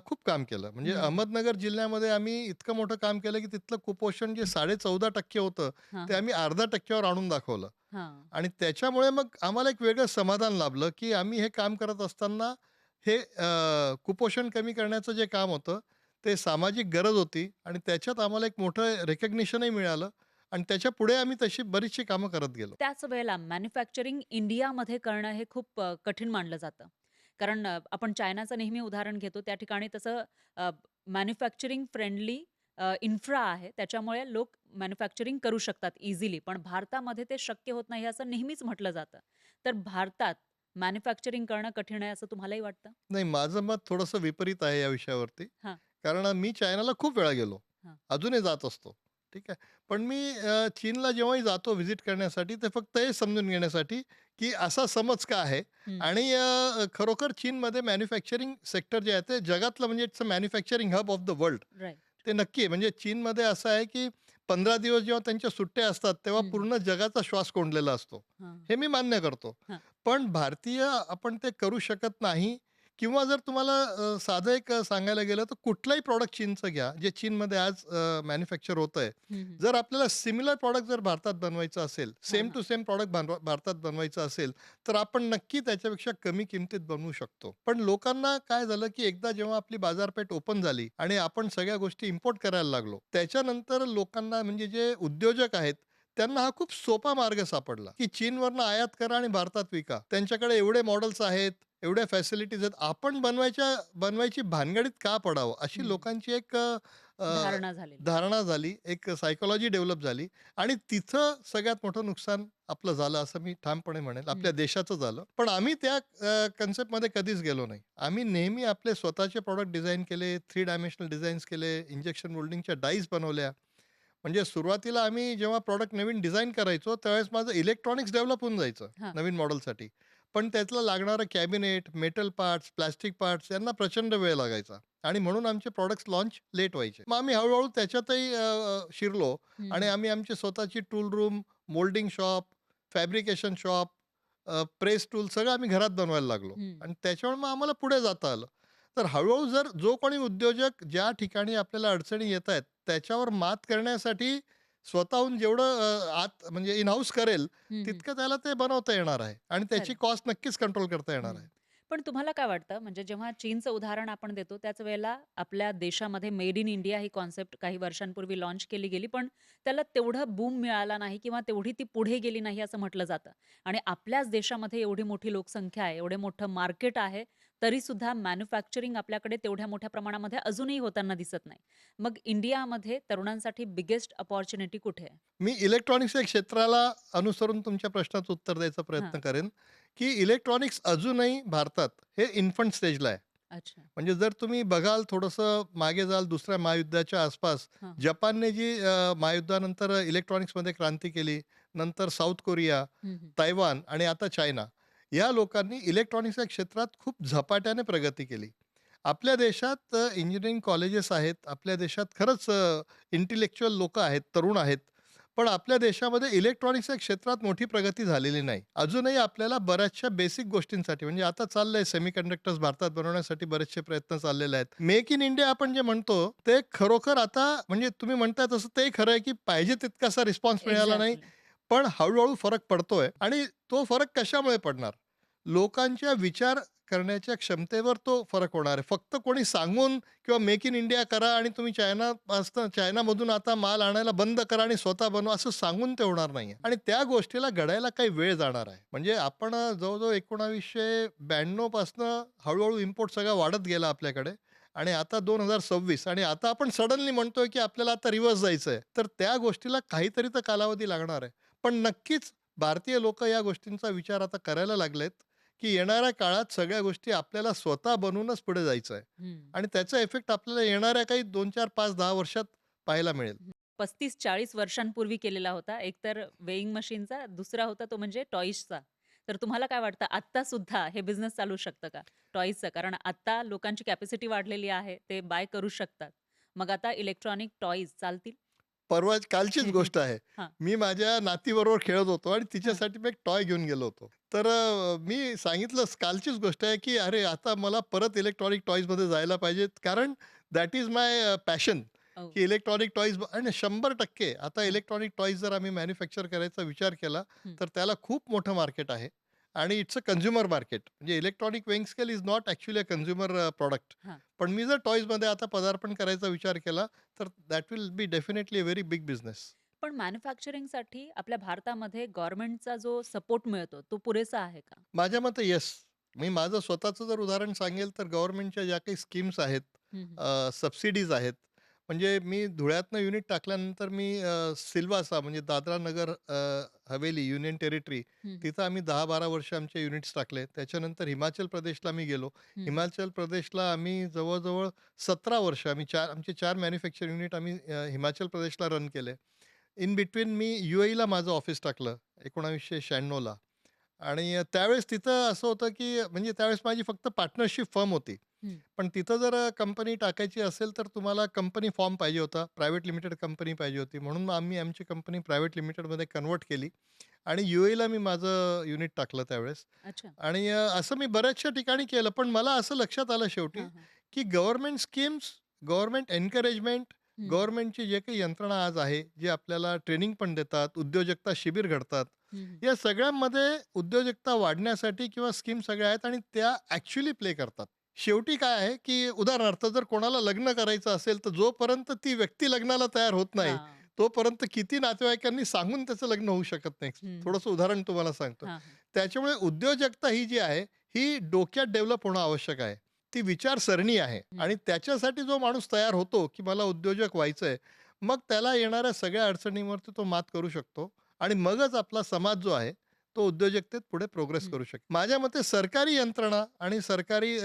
खूप काम केलं. म्हणजे हं. अहमदनगर जिल्ह्यामध्ये आम्ही इतकं मोठं काम केलं, की तिथलं कुपोषण जे 14.5% होतं, हां, ते हां. आम्ही अर्ध्या टक्क्यावर आणून दाखवलं. हां. आणि त्याच्यामुळे मग आम्हाला एक वेगळं समाधान लाभलं, की आम्ही हे काम करत असताना हे कुपोषण कमी करण्याचं जे काम होतं, ते सामाजिक गरज होती आणि त्याच्यात आम्हाला एक मोठं रिकॉग्निशनही मिळालं आणि त्याच्यापुढे आम्ही तशी बरीचशी कामं करत गेलो. त्याच वेळेला मॅन्युफॅक्चरिंग इंडियामध्ये करणं हे खूप कठीण मानलं जातं. कारण आपण चायनाचं नेहमी उदाहरण घेतो. त्या ठिकाणी तसं मॅन्युफॅक्चरिंग फ्रेंडली इन्फ्रा आहे. त्याच्यामुळे लोक मॅन्युफॅक्चरिंग करू शकतात इझिली. पण भारतामध्ये ते शक्य होत नाही असं नेहमीच म्हटलं जातं. तर भारतात मॅन्युफॅक्चरिंग करणं कठीण आहे असं तुम्हालाही वाटतं? नाही, माझं मत थोडंसं विपरीत आहे या विषयावरती. हां, कारण मी चायनाला खूप वेळा गेलो. हां. अजूनही जात असतो. ठीक आहे. पण मी चीनला जेव्हाही जातो व्हिजिट करण्यासाठी, ते फक्त हे समजून घेण्यासाठी, की असा समज का आहे हं. आणि खरोखर चीनमध्ये मॅन्युफॅक्चरिंग सेक्टर जे आहे, ते जगातलं म्हणजे it's a manufacturing hub of the world. Right. ते नक्की आहे. म्हणजे चीनमध्ये असं आहे, की 15 दिवस जेव्हा त्यांच्या सुट्ट्या असतात, तेव्हा हं, हं. पूर्ण जगाचा श्वास कोंडलेला असतो. हां, हे मी मान्य करतो. हां. पण भारतीय आपण ते करू शकत नाही किंवा जर तुम्हाला साधं एक सांगायला गेलं तर कुठलंही प्रॉडक्ट चीनचं घ्या, जे चीनमध्ये आज मॅन्युफॅक्चर होतंय. हं, हं. जर आपल्याला सिमिलर प्रॉडक्ट जर भारतात बनवायचं असेल, हां, सेम हां. टू सेम प्रॉडक्ट भारतात बनवायचं असेल, तर आपण नक्की त्याच्यापेक्षा कमी किमतीत बनवू शकतो. पण लोकांना काय झालं, की एकदा जेव्हा आपली बाजारपेठ ओपन झाली आणि आपण सगळ्या गोष्टी इम्पोर्ट करायला लागलो, त्याच्यानंतर लोकांना म्हणजे जे उद्योजक आहेत, त्यांना हा खूप सोपा मार्ग सापडला, की चीनवरनं आयात करा आणि भारतात विका. त्यांच्याकडे एवढे मॉडेल्स आहेत, एवढ्या फॅसिलिटीज आहेत. आपण बनवायची भानगडीत का पडावं? अशी हं. लोकांची एक अ, धारणा झालेली आहे. धारणा झाली, एक सायकॉलॉजी डेव्हलप झाली आणि तिथं सगळ्यात मोठं नुकसान आपलं झालं असं मी ठामपणे म्हणेल. आपल्या हं. देशाचं झालं. पण आम्ही त्या कन्सेप्टमध्ये कधीच गेलो नाही. आम्ही नेहमी आपले स्वतःचे प्रॉडक्ट डिझाइन केले, 3 डायमेन्शनल डिझाईन्स केले, इंजेक्शन मोल्डिंगच्या डाईज बनवल्या. म्हणजे सुरुवातीला आम्ही जेव्हा प्रॉडक्ट नवीन डिझाइन करायचो, त्यावेळेस माझं इलेक्ट्रॉनिक्स डेव्हलप होऊन जायचं हां. नवीन मॉडेलसाठी. पण त्यातलं लागणारं cabinet, metal parts, plastic parts यांना प्रचंड वेळ लागायचा आणि म्हणून आमचे प्रॉडक्ट्स लॉन्च लेट व्हायचे. मग आम्ही हळू त्याच्यातही शिरलो हं, आणि हं. आम्ही आमची स्वतःची tool room, moulding shop, fabrication shop, press tool सगळं आम्ही घरात बनवायला लागलो हं. आणि त्याच्यामुळे मग आम्हाला पुढे जाता आलं. तर हळू जर जो कोणी उद्योजक ज्या ठिकाणी आपल्याला अडचणी येतायत, त्याच्यावर मात करण्यासाठी स्वतःहून जेवढं आत म्हणजे इन हाऊस करेल, हं, हं. तितकं त्याला ते बनवता येणार आहे आणि त्याची खरं. कॉस्ट नक्कीच कंट्रोल करता येणार हं. आहे. पण तुम्हाला काय वाटतं म्हणजे जेव्हा चीनचं उदाहरण आपण देतो त्याच वेळेला आपल्या देशामध्ये made in India he concept काही वर्षांपूर्वी लॉन्च केली गेली, पण त्याला तेवढा बूम मिळाला नाही किंवा तेवढी ती पुढे गेली नाही असं म्हटलं जातं. आणि आपल्याच देशामध्ये एवढी मोठी लोकसंख्या आहे, एवढे मोठं मार्केट आहे, तरीसुद्धा मॅन्युफॅक्चरिंग आपल्याकडे तेवढ्या मोठ्या प्रमाणामध्ये अजूनही होताना दिसत नाही. मग इंडियामध्ये तरुणांसाठी बिगेस्ट अपॉर्च्युनिटी कुठे आहे? मी इलेक्ट्रॉनिक्सच्या क्षेत्राला अनुसरून तुमच्या प्रश्नाचं उत्तर द्यायचा हां. प्रयत्न करेन, की इलेक्ट्रॉनिक्स अजूनही भारतात हे इन्फंट स्टेजला आहे. अच्छा. म्हणजे जर तुम्ही बघाल थोडंसं मागे जाल दुसऱ्या महायुद्धाच्या आसपास, हां, हां. जपानने जी महायुद्धानंतर इलेक्ट्रॉनिक्समध्ये क्रांती केली, नंतर साऊथ कोरिया, हं, हं. तैवान आणि आता चायना, या लोकांनी इलेक्ट्रॉनिक्सच्या क्षेत्रात खूप झपाट्याने प्रगती केली. आपल्या देशात इंजिनिअरिंग कॉलेजेस आहेत. आपल्या देशात खरंच इंटेलेक्चुअल लोकं आहेत, तरुण आहेत. पण आपल्या देशामध्ये इलेक्ट्रॉनिक्सच्या क्षेत्रात मोठी प्रगती झालेली नाही. अजूनही आपल्याला बऱ्याचशा बेसिक गोष्टींसाठी म्हणजे आता चाललंय सेमीकंडक्टर्स भारतात बनवण्यासाठी बरेचसे प्रयत्न चाललेले आहेत. मेक इन इंडिया आपण जे म्हणतो, ते खरोखर आता म्हणजे तुम्ही म्हणताय तसं तेही खरं आहे, की पाहिजे तितकासा रिस्पॉन्स मिळाला नाही. एक्झॅक्टली. पण हळू फरक पडतोय आणि तो फरक कशामुळे पडणार? लोकांच्या विचार करण्याच्या क्षमतेवर तो फरक होणार आहे. फक्त कोणी सांगून किंवा मेक इन इंडिया करा आणि तुम्ही चायनामधून आता माल आणायला बंद करा आणि स्वतः बनवा असं सांगून ते होणार नाहीये. आणि त्या गोष्टीला घडायला काही वेळ जाणार आहे. म्हणजे आपण जवळ-जवळ 1992 पासनं हळू इम्पोर्ट सगळा वाढत गेला आपल्याकडे आणि आता 2026 आणि आता आपण सडनली म्हणतोय, की आपल्याला आता रिव्हर्स जायचंय. तर त्या गोष्टीला काहीतरी तर कालावधी लागणार आहे. पण नक्कीच भारतीय लोकं या गोष्टींचा विचार आता करायला लागलेत, की येणाऱ्या काळात सगळ्या गोष्टी आपल्याला स्वतः बनवूनच पुढे जायचं आहे. हं. आणि त्याचा इफेक्ट आपल्याला येणाऱ्या काही 2, 4, 5, 10 वर्षात पाहायला मिळेल. 35-40 वर्षांपूर्वी केलेला होता. एक तर वेइंग मशीनचा, दुसरा होता तो म्हणजे टॉयजचा. तर तुम्हाला काय वाटतं आत्ता सुद्धा हे बिझनेस चालू शकतं का? टॉयजचं? कारण आता लोकांची कॅपॅसिटी वाढलेली आहे. ते बाय करू शकतात. मग आता इलेक्ट्रॉनिक टॉयज चालतील? परवा कालचीच गोष्ट आहे. हां, मी माझ्या नातीबरोबर खेळत होतो आणि हां. तिच्यासाठी मी एक टॉय घेऊन गेलो होतो. तर मी सांगितलं कालचीच गोष्ट आहे, की "अरे, आता मला परत इलेक्ट्रॉनिक टॉयजमध्ये जायला पाहिजे." कारण दॅट इज माय पॅशन, हो. की इलेक्ट्रॉनिक टॉयज आणि 100% आता हां. इलेक्ट्रॉनिक टॉयज जर आम्ही मॅन्युफॅक्चर करायचा विचार केला, हं. तर त्याला खूप मोठं मार्केट आहे आणि इट्स अ कन्झ्युमर मार्केट. म्हणजे electronic weighing scale is not actually a consumer product. हां. पण मी जर टॉयजमध्ये आता पदार्पण करायचा विचार केला, तर that will be definitely a very big business. पण मॅन्युफॅक्चरिंगसाठी आपल्या भारतामध्ये गव्हर्नमेंटचा जो सपोर्ट मिळतो, तो पुरेसा आहे का? माझ्या मते येस. मी माझं स्वतःचं जर उदाहरण सांगेल तर गव्हर्नमेंटच्या ज्या काही स्कीम्स आहेत, हं, हं. सबसिडीज आहेत. म्हणजे मी धुळ्यातनं युनिट टाकल्यानंतर मी सिल्वासा म्हणजे दादरा नगर हवेली युनियन टेरिटरी हं, हं. तिथं आम्ही 10-12 वर्ष आमचे युनिट्स टाकले. त्याच्यानंतर हिमाचल प्रदेशला मी गेलो. हं, हं. हिमाचल प्रदेशला आम्ही जवळ-जवळ 17 वर्ष आमचे 4 मॅन्युफॅक्चरिंग युनिट आम्ही हिमाचल प्रदेशला रन केले. इन बिटवीन मी UAEला माझं ऑफिस टाकलं 1996ला. आणि त्यावेळेस तिथं असं होतं, की म्हणजे त्यावेळेस माझी फक्त पार्टनरशिप फर्म होती. हं. पण तिथं जर कंपनी टाकायची असेल, तर तुम्हाला कंपनी फॉर्म पाहिजे होता. प्रायव्हेट लिमिटेड कंपनी पाहिजे होती. म्हणून मग आम्ही आमची कंपनी प्रायव्हेट लिमिटेडमध्ये कन्व्हर्ट केली आणि UAEला मी माझं युनिट टाकलं त्यावेळेस. अच्छा. आणि असं मी बऱ्याचशा ठिकाणी केलं. पण मला असं लक्षात आलं शेवटी, हां, हां. की गव्हर्नमेंट स्कीम्स, गव्हर्नमेंट एन्करेजमेंट, हं. गव्हर्नमेंटची जे काही यंत्रणा आज आहे, जे आपल्याला ट्रेनिंग पण देतात, उद्योजकता शिबिर घडतात. हं, हं. या सगळ्यामध्ये उद्योजकता वाढण्यासाठी किंवा स्कीम सगळ्या आहेत आणि त्या ॲक्चुअली प्ले करतात. शेवटी काय आहे, की उदाहरणार्थ जर कोणाला लग्न करायचं असेल, तर जोपर्यंत ती व्यक्ती लग्नाला तयार होत नाही, हां. तोपर्यंत किती नातेवाईकांनी सांगून त्याचं लग्न होऊ शकत नाही. हं, हं. थोडंसं उदाहरण तुम्हाला सांगतो. हां, हां. त्याच्यामुळे उद्योजकता ही जी आहे, ही डोक्यात डेव्हलप होणं आवश्यक आहे. ती विचारसरणी आहे हं. आणि त्याच्यासाठी जो माणूस तयार होतो, की मला उद्योजक व्हायचंय, मग त्याला येणाऱ्या सगळ्या अडचणींवरती तो मात करू शकतो आणि मगच आपला समाज जो आहे, तो उद्योजकतेत पुढे प्रोग्रेस हं. करू शकतो. माझ्या मते सरकारी यंत्रणा आणि सरकारी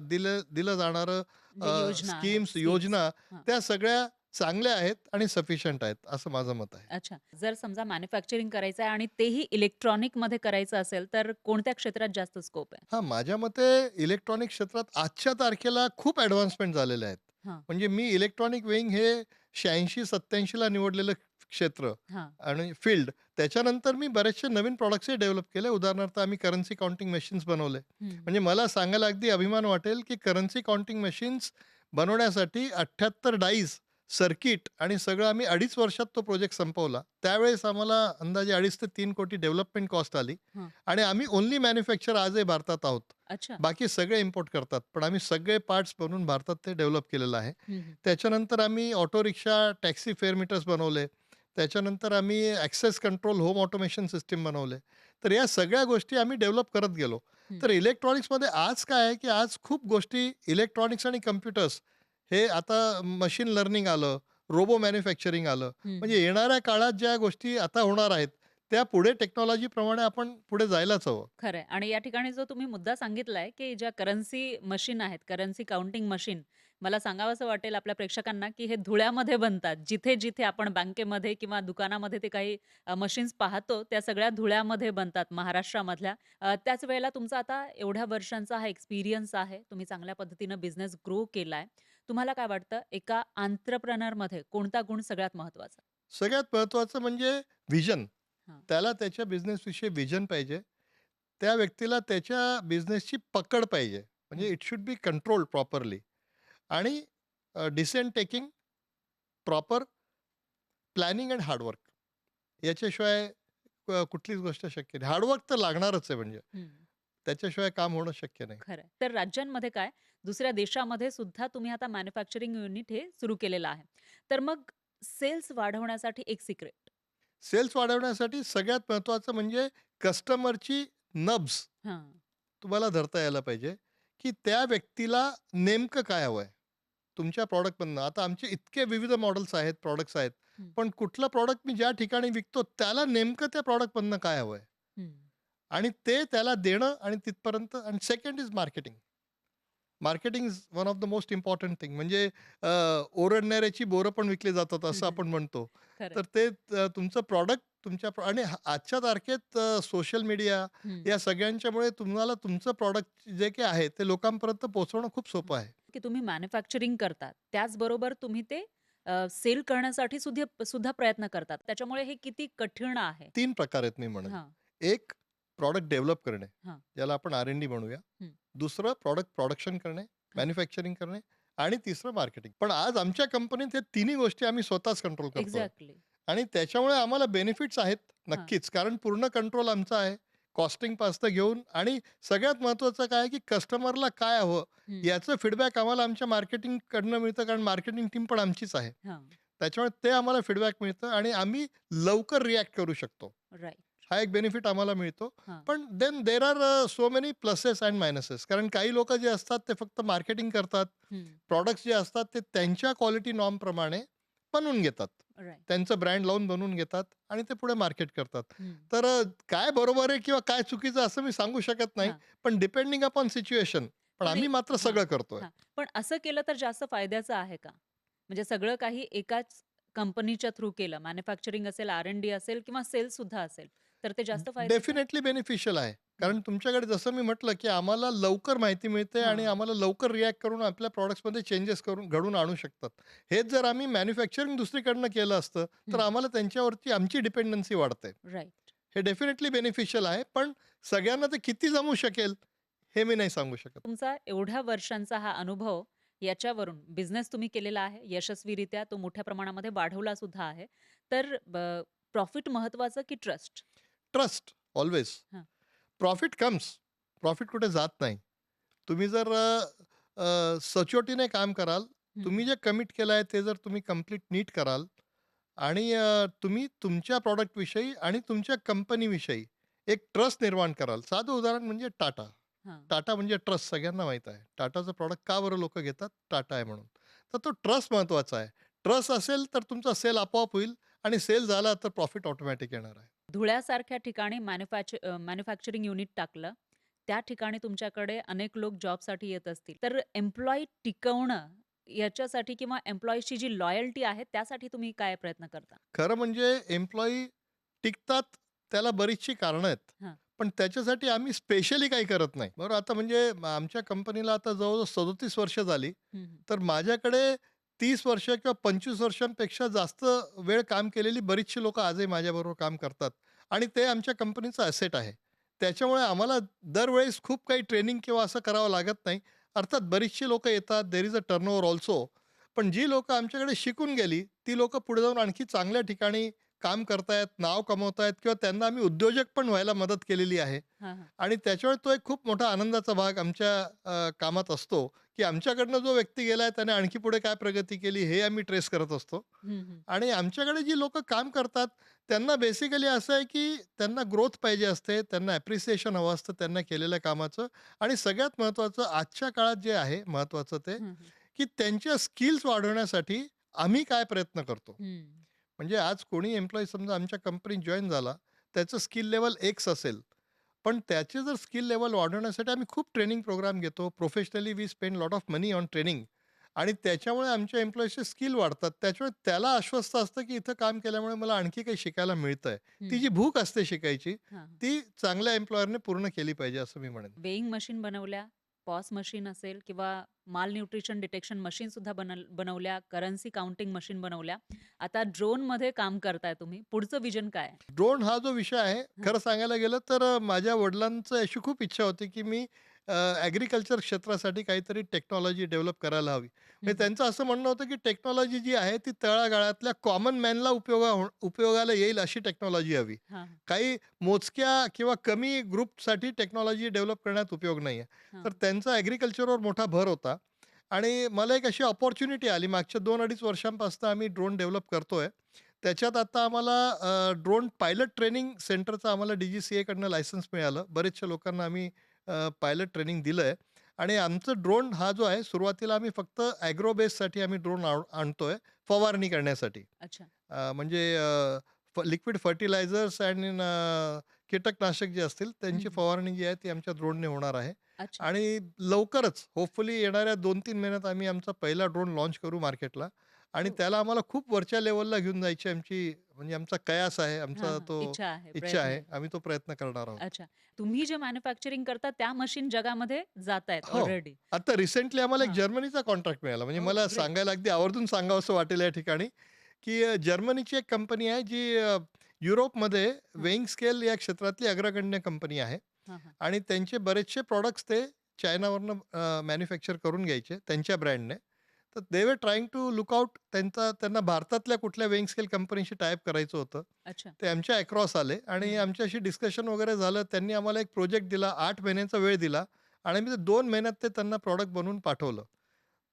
दिलं दिलं जाणारं जे योजना आहेत, स्कीम्स, स्कीम्स. योजना हां. त्या सगळ्या चांगल्या आहेत आणि सफिशियंट आहेत, असं माझं मत आहे. अच्छा. जर समजा मॅन्युफॅक्चरिंग करायचं आहे आणि तेही इलेक्ट्रॉनिकमध्ये करायचं असेल, तर कोणत्या क्षेत्रात जास्त स्कोप आहे? हां, माझ्या मते इलेक्ट्रॉनिक क्षेत्रात आजच्या तारखेला खूप ॲडव्हान्समेंट झालेले आहेत. हां, म्हणजे मी इलेक्ट्रॉनिक वेइंग हे 86-87ला निवडलेलं क्षेत्र हां. आणि फील्ड. त्याच्यानंतर मी बरेचसे नवीन प्रॉडक्ट्सही डेव्हलप केले. उदाहरणार्थ आम्ही करन्सी काउंटिंग मशीन्स बनवले. हं. म्हणजे मला सांगायला अगदी अभिमान वाटेल, की करन्सी काउंटिंग मशीन्स बनवण्यासाठी 78 डाईज, सर्किट आणि सगळं आम्ही 2.5 वर्षात तो प्रोजेक्ट संपवला. त्यावेळेस आम्हाला अंदाजे 2.5 ते 3 कोटी डेव्हलपमेंट कॉस्ट आली. हां. आणि आम्ही ओन्ली मॅन्युफॅक्चर आजही भारतात आहोत. अच्छा. बाकी सगळे इम्पोर्ट करतात. पण आम्ही सगळे पार्ट्स बनवून भारतात ते डेव्हलप केलेलं आहे. हं, हं. त्याच्यानंतर आम्ही auto rickshaw, taxi fare meters बनवले. त्याच्यानंतर आम्ही access control home automation system बनवले. तर या सगळ्या गोष्टी आम्ही डेव्हलप करत गेलो. हं. तर इलेक्ट्रॉनिक्समध्ये आज काय आहे, की आज खूप गोष्टी इलेक्ट्रॉनिक्स आणि कॉम्प्युटर्स हे आता मशीन लर्निंग आलं, रोबो मॅन्युफॅक्चरिंग आलं. हं, हं. म्हणजे येणाऱ्या काळात ज्या गोष्टी आता होणार आहेत, त्या पुढे टेक्नॉलॉजीप्रमाणे आपण पुढे जायलाच हवं. खरं आहे. आणि या ठिकाणी जो तुम्ही मुद्दा सांगितलाय, की ज्या करन्सी मशीन आहेत, करन्सी काउंटिंग मशीन, मला सांगावसं वाटेल आपल्या प्रेक्षकांना, की हे धुळ्यामध्ये बनतात. जिथे-जिथे आपण बँकेमध्ये किंवा दुकानामध्ये ते काही मशीन्स पाहतो, त्या सगळ्या धुळ्यामध्ये बनतात महाराष्ट्रामधल्या. त्याच वेळेला तुमचा आता एवढ्या वर्षांचा हा एक्सपिरियन्स आहे. तुम्ही चांगल्या पद्धतीनं बिझनेस ग्रो केलाय. तुम्हाला काय वाटतं, एका एंटरप्रेन्योरमध्ये कोणता गुण सगळ्यात महत्त्वाचा? सगळ्यात महत्त्वाचं म्हणजे व्हिजन. हां. त्याला त्याच्या बिझनेसविषयी व्हिजन पाहिजे. त्या व्यक्तीला त्याच्या बिझनेसची पकड पाहिजे. म्हणजे हं. It should be controlled properly आणि decision taking, proper planning and hard work. याच्याशिवाय कुठलीच गोष्ट शक्य नाही. हार्डवर्क तर लागणारच आहे म्हणजे. हं. त्याच्याशिवाय काम होणं शक्य नाही. खरं आहे. तर राज्यांमध्ये काय, दुसऱ्या देशामध्ये सुद्धा तुम्ही आता मॅन्युफॅक्चरिंग युनिट हे सुरू केलेलं आहे. तर मग सेल्स वाढवण्यासाठी एक सिक्रेट. सेल्स वाढवण्यासाठी सगळ्यात महत्त्वाचं म्हणजे कस्टमरची नब्ज हां. तुम्हाला धरता यायला पाहिजे, की त्या व्यक्तीला नेमकं काय हवंय? तुमच्या प्रॉडक्टमधनं. आता आमचे इतके विविध मॉडेल्स आहेत, प्रॉडक्ट्स आहेत. हं, पण कुठलं प्रॉडक्ट मी ज्या ठिकाणी विकतो, त्याला नेमकं त्या प्रॉडक्टमधनं काय हवंय? हं. आणि ते त्याला देणं आणि तिथपर्यंत आणि second is marketing. Marketing is one of the most important thing. म्हणजे ओरडणाऱ्याची बोरं पण विकली जातात असं आपण म्हणतो. खरं आहे. तर ते तुमचं प्रॉडक्ट आणि आजच्या तारखेत सोशल मीडिया हं, या सगळ्यांच्यामुळे तुम्हाला तुमचं प्रॉडक्ट जे काही आहे ते लोकांपर्यंत पोहोचवणं खूप हं. सोपं आहे. की तुम्ही मॅन्युफॅक्चरिंग करता. त्याचबरोबर तुम्ही ते सेल करण्यासाठी सुद्धा प्रयत्न करतात. त्याच्यामुळे हे किती कठीण आहे. 3 प्रकार आहेत मी म्हणेन. हां, एक प्रॉडक्ट डेव्हलप करणे, हां, ज्याला आपण R&D म्हणूया. हं, दुसरं प्रॉडक्ट प्रोडक्शन करणे, हां. मॅन्युफॅक्चरिंग करणे आणि तिसरं मार्केटिंग. पण आज आमच्या कंपनीत हे तिन्ही गोष्टी आम्ही स्वतःच कंट्रोल करतोय एक्झॅक्टली. आणि त्याच्यामुळे आम्हाला बेनिफिट्स आहेत हां. नक्कीच. कारण पूर्ण कंट्रोल आमचा आहे. कॉस्टिंगपासून घेऊन आणि सगळ्यात महत्त्वाचं काय आहे, की कस्टमरला काय हवं हं. याचं फीडबॅक आम्हाला आमच्या मार्केटिंगकडनं मिळतं. कारण मार्केटिंग टीम पण आमचीच आहे. हां. त्याच्यामुळे ते आम्हाला फीडबॅक मिळतं आणि आम्ही लवकर रिॲक्ट करू शकतो. राइट. हा एक बेनिफिट आम्हाला मिळतो. हां. पण then there are so many pluses and minuses. कारण काही लोकं जे असतात ते फक्त मार्केटिंग करतात. हं. प्रॉडक्ट्स जे असतात ते त्यांच्या क्वालिटी नॉर्मप्रमाणे बनवून घेतात. राइट. त्यांचं ब्रँड लावून बनवून घेतात आणि ते पुढे मार्केट करतात. हं. तर काय बरोबर आहे किंवा काय चुकीचं असं मी सांगू शकत नाही. हां. पण डिपेंडिंग अपॉन सिच्युएशन. पण पण आम्ही मात्र हां, सगळं करतोय. हां. पण असं केलं तर जास्त फायद्याचं आहे का? म्हणजे सगळं काही एकाच कंपनीच्या थ्रू केलं, मॅन्युफॅक्चरिंग असेल, R&D असेल किंवा सेल्स सुद्धा असेल, तर ते जास्त फायद्याचं आहे? डेफिनेटली बेनिफिशियल आहे. हं. कारण तुमच्याकडे जसं मी म्हटलं, की आम्हाला लवकर माहिती मिळते आणि हां. आम्हाला लवकर रिॲक्ट करून आपल्या प्रॉडक्ट्समध्ये चेंजेस करून घडवून आणू शकतात. हेच जर आम्ही मॅन्युफॅक्चरिंग दुसरीकडनं केलं असतं, तर हं. आम्हाला त्यांच्यावरची आमची डिपेंडन्सी वाढते. राइट. हे डेफिनेटली बेनिफिशियल आहे. पण सगळ्यांना ते किती जमू शकेल, हे मी नाही सांगू शकत. तुमचा एवढ्या वर्षांचा हा अनुभव याच्यावरून बिझनेस तुम्ही केलेला आहे यशस्वीरित्या, तो मोठ्या प्रमाणामध्ये वाढवला सुद्धा आहे. तर प्रॉफिट महत्वाचं की ट्रस्ट? Trust always. हां. Profit comes. प्रॉफिट कुठे जात नाही. तुम्ही जर सचोटीने काम कराल, हं, तुम्ही हं. जे कमिट केलं आहे ते जर तुम्ही कंप्लीट नीट कराल आणि तुम्ही तुमच्या प्रॉडक्टविषयी आणि तुमच्या कंपनीविषयी एक ट्रस्ट निर्माण कराल. साधं उदाहरण म्हणजे टाटा. हां. टाटा म्हणजे ट्रस्ट सगळ्यांना माहीत आहे. टाटाचं प्रॉडक्ट का बरं लोकं घेतात? टाटा आहे म्हणून. तर तो ट्रस्ट महत्त्वाचा आहे. ट्रस्ट असेल तर तुमचा सेल आपोआप होईल आणि सेल झाला तर प्रॉफिट ऑटोमॅटिक येणार आहे. धुळ्यासारख्या ठिकाणी मॅन्युफॅक्चरिंग युनिट टाकलं. त्या ठिकाणी तुमच्याकडे अनेक लोक जॉबसाठी येत असतील. तर एम्प्लॉयी टिकवणं याच्यासाठी किंवा एम्प्लॉईची जी लॉयल्टी आहे त्यासाठी तुम्ही काय प्रयत्न करता? खरं म्हणजे एम्प्लॉयी टिकतात त्याला बरीचशी कारणं आहेत. हां. पण त्याच्यासाठी आम्ही स्पेशली काही करत नाही. बरोबर आता म्हणजे आमच्या कंपनीला आता जवळ-जवळ 37 वर्ष झाली. हं, हं. तर माझ्याकडे 30 वर्ष किंवा 25 वर्षांपेक्षा जास्त वेळ काम केलेली बरीचशी लोकं आजही माझ्याबरोबर काम करतात आणि ते आमच्या कंपनीचं ॲसेट आहे. त्याच्यामुळे आम्हाला दरवेळेस खूप काही ट्रेनिंग किंवा असं करावं लागत नाही. अर्थात बरीचशी लोकं येतात, there is a turnover also. पण जी लोकं आमच्याकडे शिकून गेली, ती लोकं पुढे जाऊन आणखी चांगल्या ठिकाणी काम करतायत, नाव कमवतायत किंवा त्यांना आम्ही उद्योजक पण व्हायला मदत केलेली आहे. हां, हां. आणि त्याच्यामुळे तो एक खूप मोठा आनंदाचा भाग आमच्या कामात असतो, की आमच्याकडनं जो व्यक्ती गेलाय त्याने आणखी पुढे काय प्रगती केली हे आम्ही ट्रेस करत असतो. हं, हं. आणि आमच्याकडे जी लोकं काम करतात त्यांना बेसिकली असं आहे, की त्यांना ग्रोथ पाहिजे असते, त्यांना ॲप्रिसिएशन हवं असतं त्यांना केलेल्या कामाचं आणि सगळ्यात महत्त्वाचं आजच्या काळात जे आहे महत्त्वाचं ते, हं, हं. की त्यांच्या स्किल्स वाढवण्यासाठी आम्ही काय प्रयत्न करतो. हं. म्हणजे आज कोणी एम्प्लॉयी समजा आमच्या कंपनीत जॉइन झाला, त्याचं स्किल लेव्हल X असेल, पण त्याचे जर स्किल लेव्हल वाढवण्यासाठी आम्ही खूप ट्रेनिंग प्रोग्राम घेतो. Professionally we spend lot of money on training आणि त्याच्यामुळे आमच्या एम्प्लॉईजचे स्किल वाढतात. त्याच्यामुळे त्याला आश्वस्त असतं, की इथं काम केल्यामुळे मला आणखी काही शिकायला मिळतंय. ती हं. जी भूक असते शिकायची, हां, हां. ती चांगल्या एम्प्लॉयरने पूर्ण केली पाहिजे असं मी म्हणेन. वेइंग मशीन बनवल्या, पॉस मशीन असेल किंवा माल न्यूट्रिशन डिटेक्शन मशीन सुद्धा बनवल्या, करन्सी काउंटिंग मशीन बनवल्या. आता ड्रोनमध्ये काम करताय तुम्ही. पुढचं विजन काय आहे? ड्रोन हा जो विषय आहे, हां. खरं सांगायला गेलं तर माझ्या वडिलांचं अशी खूप इच्छा होती, की मी ॲग्रीकल्चर क्षेत्रासाठी काहीतरी टेक्नॉलॉजी डेव्हलप करायला हवी. हं, म्हणजे हं. त्यांचं असं म्हणणं होतं, की टेक्नॉलॉजी जी आहे ती तळागाळातल्या कॉमन मॅनला उपयोगाला येईल अशी टेक्नॉलॉजी हवी. हां, हां. काही मोजक्या किंवा कमी ग्रुपसाठी टेक्नॉलॉजी डेव्हलप करण्यात उपयोग नाही आहे. तर हां. त्यांचा ॲग्रीकल्चरवर मोठा भर होता आणि मला एक अशी अपॉर्च्युनिटी आली. मागच्या 2-2.5 वर्षांपासून आम्ही ड्रोन डेव्हलप करतोय. त्याच्यात आता आम्हाला ड्रोन पायलट ट्रेनिंग सेंटरचं आम्हाला DGCAकडनं लायसन्स मिळालं. बरेचशा लोकांना आम्ही पायलट ट्रेनिंग दिलंय आणि आमचं ड्रोन हा जो आहे सुरुवातीला आम्ही फक्त ॲग्रो बेससाठी आम्ही ड्रोन आणतोय फवारणी करण्यासाठी. अच्छा. म्हणजे लिक्विड फर्टिलायझर्स आणि कीटकनाशक जे असतील हं, त्यांची हं. फवारणी जी आहे ती आमच्या ड्रोनने होणार आहे. अच्छा. आणि लवकरच होपफुली येणाऱ्या 2-3 महिन्यात आम्ही आमचा पहिला ड्रोन लॉन्च करू मार्केटला आणि हो. त्याला आम्हाला खूप वरच्या लेव्हलला घेऊन जायची म्हणजे आमचा कयास आहे, हां, आमचा हां. तो इच्छा आहे, इच्छा प्रयत्न आहे. आहे. आम्ही तो प्रयत्न करणार आहोत. अच्छा. तुम्ही जे मॅन्युफॅक्चरिंग करता त्या मशीन जगामध्ये जातायत हो. ऑलरेडी. आता रिसेंटली आम्हाला एक हां. जर्मनीचा कॉन्ट्रॅक्ट मिळाला. म्हणजे ओह! मला ग्रेट. सांगायला अगदी आवर्जून सांगावसं वाटेल या ठिकाणी, की जर्मनीची एक कंपनी आहे जी युरोपमध्ये हां, वेइंग स्केल या क्षेत्रातली अग्रगण्य कंपनी आहे हां, हां. आणि त्यांचे बरेचसे प्रॉडक्ट्स ते चायनावरनं मॅन्युफॅक्चर करून घ्यायचे त्यांच्या ब्रँडने. तर दे वर ट्रायिंग टू लुक आउट त्यांना भारतातल्या कुठल्या वेइंग स्केल कंपनीशी टाय करायचं होतं. अच्छा. ते आमच्या अक्रॉस आले हं, आणि हं. आमच्याशी डिस्कशन वगैरे झालं. त्यांनी आम्हाला एक प्रोजेक्ट दिला. 8 महिन्यांचा वेळ दिला आणि मी ते 2 महिन्यात ते त्यांना प्रॉडक्ट बनवून पाठवलं.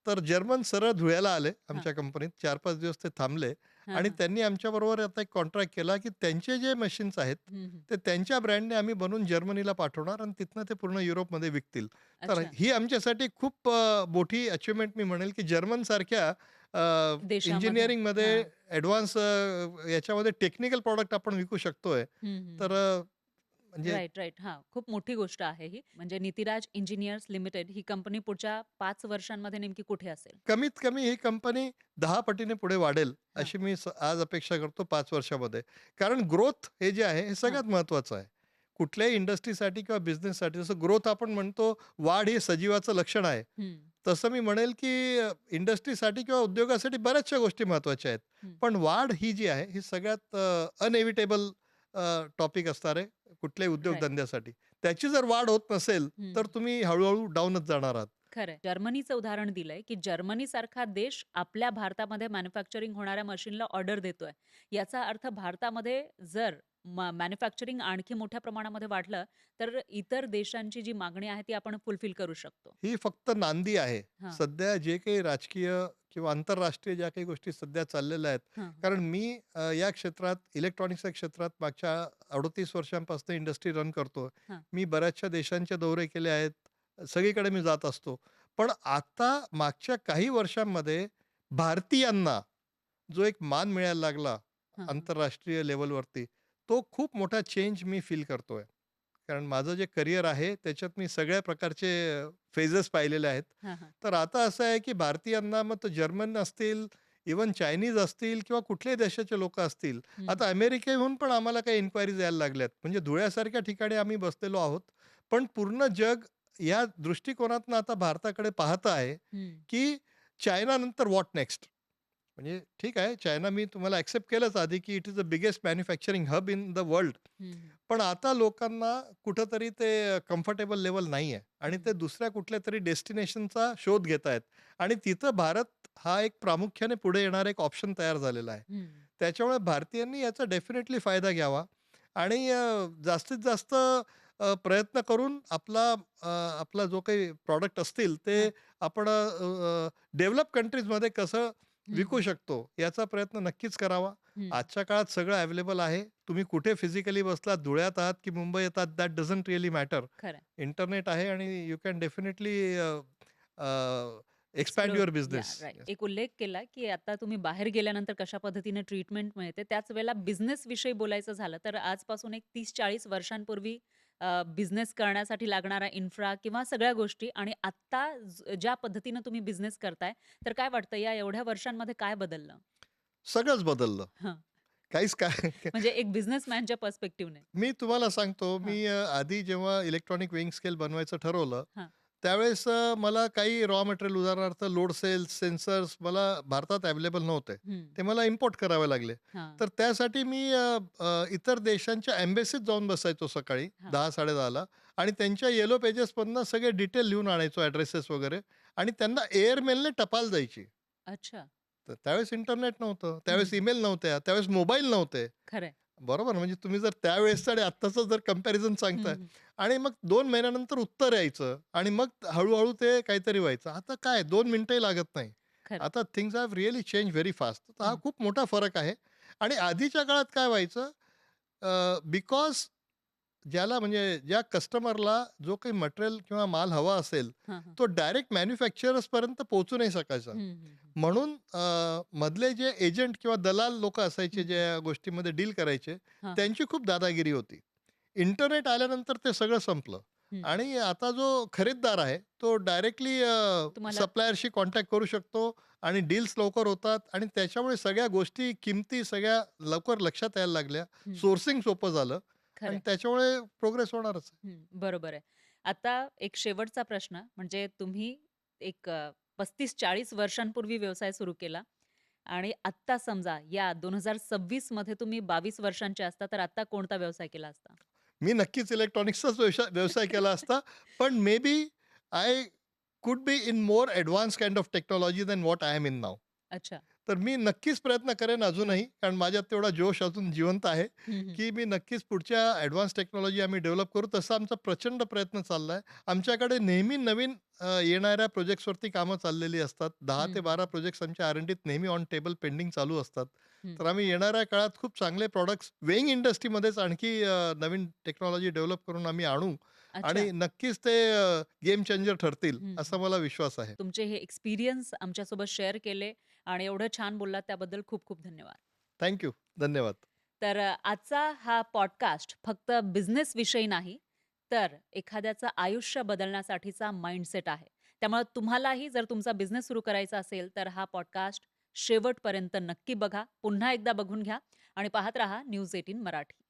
तर जर्मन सरळ धुळ्याला आले हां. आमच्या कंपनीत. 4-5 दिवस ते थांबले हां, आणि हां. त्यांनी आमच्याबरोबर आता एक कॉन्ट्रॅक्ट केला, की त्यांचे जे मशीन्स आहेत, हं, हं. ते त्यांच्या ब्रँडने आम्ही बनवून जर्मनीला पाठवणार आणि तिथनं ते पूर्ण युरोपमध्ये विकतील. तर अच्छा. ही आमच्यासाठी खूप मोठी अचीव्हमेंट मी म्हणेल, की जर्मनसारख्या देशामध्ये. इंजिनिअरिंगमध्ये हां. ॲडव्हान्स याच्यामध्ये टेक्निकल प्रॉडक्ट आपण विकू शकतोय. हं, हं, तर हं. म्हणजे राइट, राइट. हां, खूप मोठी गोष्ट आहे ही. म्हणजे नितिराज इंजिनिअर्स लिमिटेड ही कंपनी पुढच्या 5 वर्षांमध्ये नेमकी कुठे असेल? कमीत कमी ही कंपनी 10 पटीने पुढे वाढेल, हां, अशी मी आज अपेक्षा करतो 5 वर्षामध्ये. कारण ग्रोथ हे जे आहे, हे हां. सगळ्यात महत्त्वाचं आहे. कुठल्याही इंडस्ट्रीसाठी किंवा बिझनेससाठी जसं ग्रोथ आपण म्हणतो, वाढ ही सजीवाचं लक्षण आहे. हं, तसं मी म्हणेल, की इंडस्ट्रीसाठी किंवा उद्योगासाठी बऱ्याचशा गोष्टी महत्त्वाच्या आहेत. हं. पण वाढ ही जी आहे, ही सगळ्यात अनएव्हिटेबल टॉपिक असणार आहे कुठल्याही राइट. उद्योगधंद्यासाठी. त्याची जर वाढ होत नसेल, हं, तर हं. तुम्ही हळू डाऊनच जाणार आहात. खरंय. जर्मनीचं उदाहरण दिलंय, की जर्मनीसारखा देश आपल्या भारतामध्ये मॅन्युफॅक्चरिंग होणाऱ्या मशीनला ऑर्डर देतोय. याचा अर्थ भारतामध्ये जर मॅन्युफॅक्चरिंग आणखी मोठ्या प्रमाणामध्ये वाढलं, तर इतर देशांची जी मागणी आहे ती आपण फुलफिल करू शकतो. ही फक्त नांदी आहे. हां, सध्या जे काही राजकीय किंवा आंतरराष्ट्रीय ज्या काही गोष्टी सध्या चाललेल्या आहेत. हां, हां, कारण मी या क्षेत्रात इलेक्ट्रॉनिक्सच्या क्षेत्रात मागच्या 38 वर्षांपासून इंडस्ट्री रन करतो. हां. मी बऱ्याचशा देशांचे दौरे केले आहेत. सगळीकडे मी जात असतो. पण आता मागच्या काही वर्षांमध्ये भारतीयांना जो एक मान मिळायला लागला हां, हां. आंतरराष्ट्रीय लेव्हलवरती, तो खूप मोठा चेंज मी फील करतोय. कारण माझं जे करिअर आहे त्याच्यात मी सगळ्या प्रकारचे फेजेस पाहिलेले आहेत. हां, हां. तर आता असं आहे की भारतीयांना मग तो जर्मन असतील, इव्हन चायनीज असतील किंवा कुठल्याही देशाचे लोकं असतील. हं, हं. आता अमेरिकेहून पण आम्हाला काही इन्क्वायरीज यायला लागल्यात. म्हणजे धुळ्यासारख्या ठिकाणी आम्ही बसलेलो आहोत. पण पूर्ण जग या दृष्टिकोनातनं आता भारताकडे पाहतं आहे, हं, की चायनानंतर व्हॉट नेक्स्ट? म्हणजे ठीक आहे, चायना मी तुम्हाला ॲक्सेप्ट केलंच आधी, की it is the biggest manufacturing hub in the world. हं, हं. पण आता लोकांना कुठेतरी ते कम्फर्टेबल लेव्हल नाहीये आणि हं, ते दुसऱ्या कुठल्यातरी डेस्टिनेशनचा शोध घेतायत आणि तिथं भारत हा एक प्रामुख्याने पुढे येणारा एक ऑप्शन तयार झालेला आहे. हं. त्याच्यामुळे भारतीयांनी याचा डेफिनेटली फायदा घ्यावा आणि जास्तीत जास्त प्रयत्न करून आपला जो काही प्रॉडक्ट असतील ते हां. आपण डेव्हलप कंट्रीजमध्ये कसं हं, विकू हं. शकतो याचा प्रयत्न नक्कीच करावा. हं. आजच्या काळात सगळं अवेलेबल आहे. तुम्ही कुठे फिजिकली बसलात, धुळ्यात आहात की मुंबई येतात, दॅट डझंट रिअली मॅटर. खरंय. इंटरनेट आहे आणि you can definitely expand explore your या बिझनेस. राइट. एक उल्लेख केला, की आता तुम्ही बाहेर गेल्यानंतर कशा पद्धतीने ट्रीटमेंट मिळते. त्याच वेळेला बिझनेसविषयी बोलायचं झालं, तर आजपासून एक 30-40 वर्षांपूर्वी बिझनेस करण्यासाठी लागणारा इन्फ्रा किंवा सगळ्या गोष्टी आणि आत्ता ज्या पद्धतीनं तुम्ही बिझनेस करताय, तर काय वाटतं या एवढ्या वर्षांमध्ये काय बदललं? सगळंच बदललं. हां, काहीच काय म्हणजे एक बिझनेसमॅनच्या पर्स्पेक्टिव्हने. मी तुम्हाला सांगतो, हां, आधी जेव्हा इलेक्ट्रॉनिक वेइंग स्केल बनवायचं ठरवलं, हां. त्यावेळेस मला काही रॉ मटेरियल उदाहरणार्थ लोड सेल्स, सेन्सर्स मला भारतात अवेलेबल नव्हते. हं. ते मला इम्पोर्ट करावे लागले. हां, तर त्यासाठी मी इतर देशांच्या एम्बेसीत जाऊन बसायचो सकाळी हां. 10-10:30ला आणि त्यांच्या येलो पेजेसमधनं सगळे डिटेल लिहून आणायचो ॲड्रेसेस वगैरे आणि त्यांना एअरमेलने टपाल जायची. अच्छा. तर त्यावेळेस इंटरनेट नव्हतं, हं, त्यावेळेस हं. ईमेल नव्हत्या, त्यावेळेस मोबाईल नव्हते. खरंय. बरोबर. म्हणजे तुम्ही जर त्यावेळेसचं आणि आत्ताचं जर कंपॅरिझन हं, सांगताय हं. आणि मग 2 महिन्यानंतर उत्तर यायचं आणि मग हळू ते काहीतरी व्हायचं. आता काय 2 मिनिटंही लागत नाही. खरंय. आता things have really change very fast. तर हा हं, खूप मोठा फरक आहे आणि आधीच्या काळात काय व्हायचं बिकॉज ज्याला म्हणजे ज्या कस्टमरला जो काही मटेरियल किंवा माल हवा असेल, हां, हां. तो डायरेक्ट मॅन्युफॅक्चरर्सपर्यंत पोहोचू नाही शकायचा. हं, हं, हं. म्हणून मधले जे एजंट किंवा दलाल लोकं असायचे, हं, हं. जे या गोष्टीमध्ये डील करायचे, हां, हां. त्यांची खूप दादागिरी होती. इंटरनेट आल्यानंतर ते सगळं संपलं. हं. आणि आता जो खरीददार आहे, तो डायरेक्टली तुम्हाला सप्लायरशी कॉन्टॅक्ट करू शकतो आणि डील्स लवकर होतात आणि त्याच्यामुळे सगळ्या गोष्टी, किमती सगळ्या लवकर लक्षात यायला लागल्या. हं. सोर्सिंग सोपं झालं आणि खरंय. त्याच्यामुळे प्रोग्रेस होणारच आहे. बरोबर आहे. आता एक शेवटचा प्रश्न म्हणजे तुम्ही एक 35-40 वर्षांपूर्वी व्यवसाय सुरू केला आणि आत्ता समजा या 2026 मध्ये तुम्ही 22 वर्षांचे असता, तर आत्ता कोणता व्यवसाय केला असता? मी नक्कीच इलेक्ट्रॉनिक्सचाच व्यवसाय व्यवसाय केला असता. पण may be I could be in more advance kind of technology than what I am in now. अच्छा. तर मी नक्कीच प्रयत्न करेन अजूनही, कारण माझ्यात तेवढा जोश अजून जिवंत आहे, हं, हं. की मी नक्कीच पुढच्या ॲडव्हान्स टेक्नॉलॉजी आम्ही डेव्हलप करू. तसा आमचा प्रचंड प्रयत्न चालला आहे. आमच्याकडे नेहमी नवीन येणाऱ्या प्रोजेक्ट्सवरती कामं चाललेली असतात. 10 हं, ते हं. 12 प्रोजेक्ट्स आमच्या R&Dत नेहमी ऑन टेबल पेंडिंग चालू असतात. हं. तर आम्ही येणाऱ्या काळात खूप चांगले प्रॉडक्ट्स वेइंग इंडस्ट्रीमध्येच आणखी नवीन टेक्नॉलॉजी डेव्हलप करून आम्ही आणू अच्छा. आणि नक्कीच ते गेम चेंजर ठरतील, हं, असा हं. मला विश्वास आहे. तुमचे हे एक्सपिरियन्स आमच्यासोबत शेअर केले आणि एवढं छान बोललात त्याबद्दल खूप खूप धन्यवाद. Thank you. धन्यवाद. तर आजचा हा पॉडकास्ट फक्त बिझनेस विषयी नाही, तर एखाद्याचं आयुष्य बदलण्यासाठीचा माइंडसेट आहे. त्यामुळे तुम्हालाही जर तुमचा बिझनेस सुरू करायचा असेल, तर हा पॉडकास्ट शेवटपर्यंत नक्की बघा. पुन्हा एकदा बघून घ्या आणि पाहत रहा न्यूज 18 मराठी.